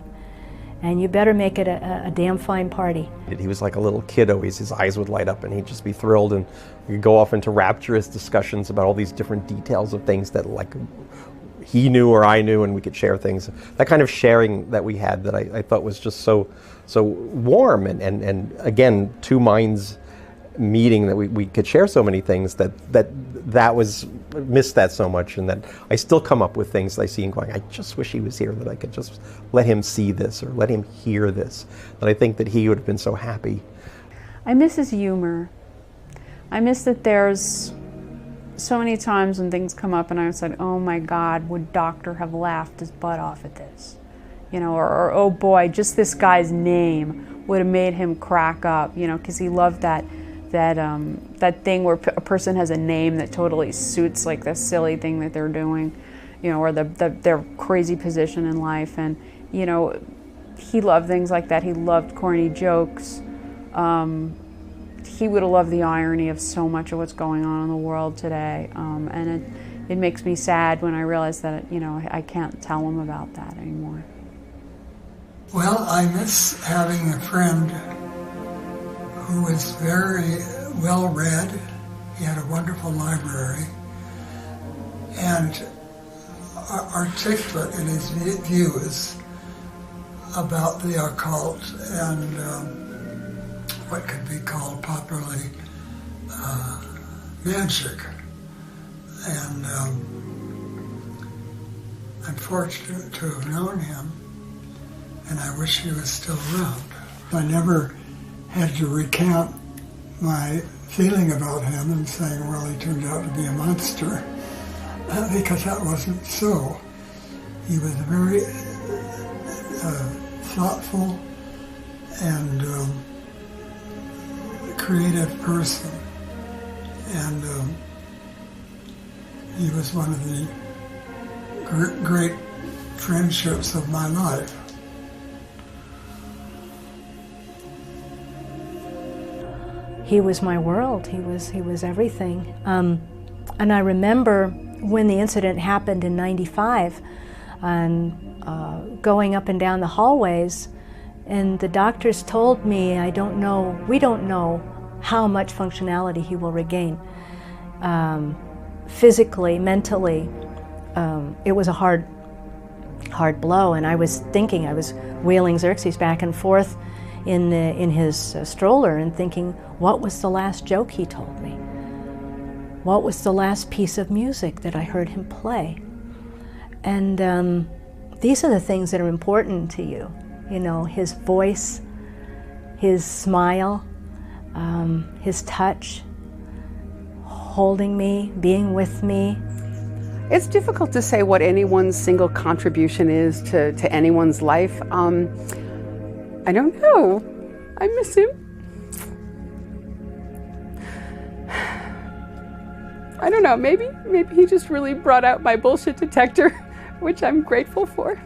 And you better make it a damn fine party. He was like a little kid always. His eyes would light up and he'd just be thrilled, and we could go off into rapturous discussions about all these different details of things that like he knew or I knew, and we could share things. That kind of sharing that we had, that I thought was just so warm, and again, two minds meeting, that we could share so many things, that was missed that so much, and that I still come up with things that I see and going, I just wish he was here, that I could just let him see this or let him hear this, that I think that he would have been so happy. I miss his humor. I miss that there's so many times when things come up and I said, oh my God, would Doctor have laughed his butt off at this? or oh boy, just this guy's name would have made him crack up, because he loved that thing where a person has a name that totally suits like the silly thing that they're doing, or their crazy position in life. And he loved things like that. He loved corny jokes. He would have loved the irony of so much of what's going on in the world today. And it makes me sad when I realize that I can't tell him about that anymore. Well, I miss having a friend who was very well read. He had a wonderful library and articulate in his views about the occult and what could be called popularly magic. And I'm fortunate to have known him, and I wish he was still around. I never had to recount my feeling about him and saying, well, he turned out to be a monster, because that wasn't so. He was a very thoughtful and creative person, and he was one of the great friendships of my life. He was my world. He was everything. And I remember when the incident happened in '95, and going up and down the hallways, and the doctors told me, we don't know how much functionality he will regain. Physically, mentally, it was a hard blow, and I was wheeling Xerxes back and forth in his stroller and thinking, what was the last joke he told me? What was the last piece of music that I heard him play? And these are the things that are important to you. His voice, his smile, his touch, holding me, being with me. It's difficult to say what anyone's single contribution is to anyone's life. I don't know. I miss him. I don't know, maybe he just really brought out my bullshit detector, which I'm grateful for.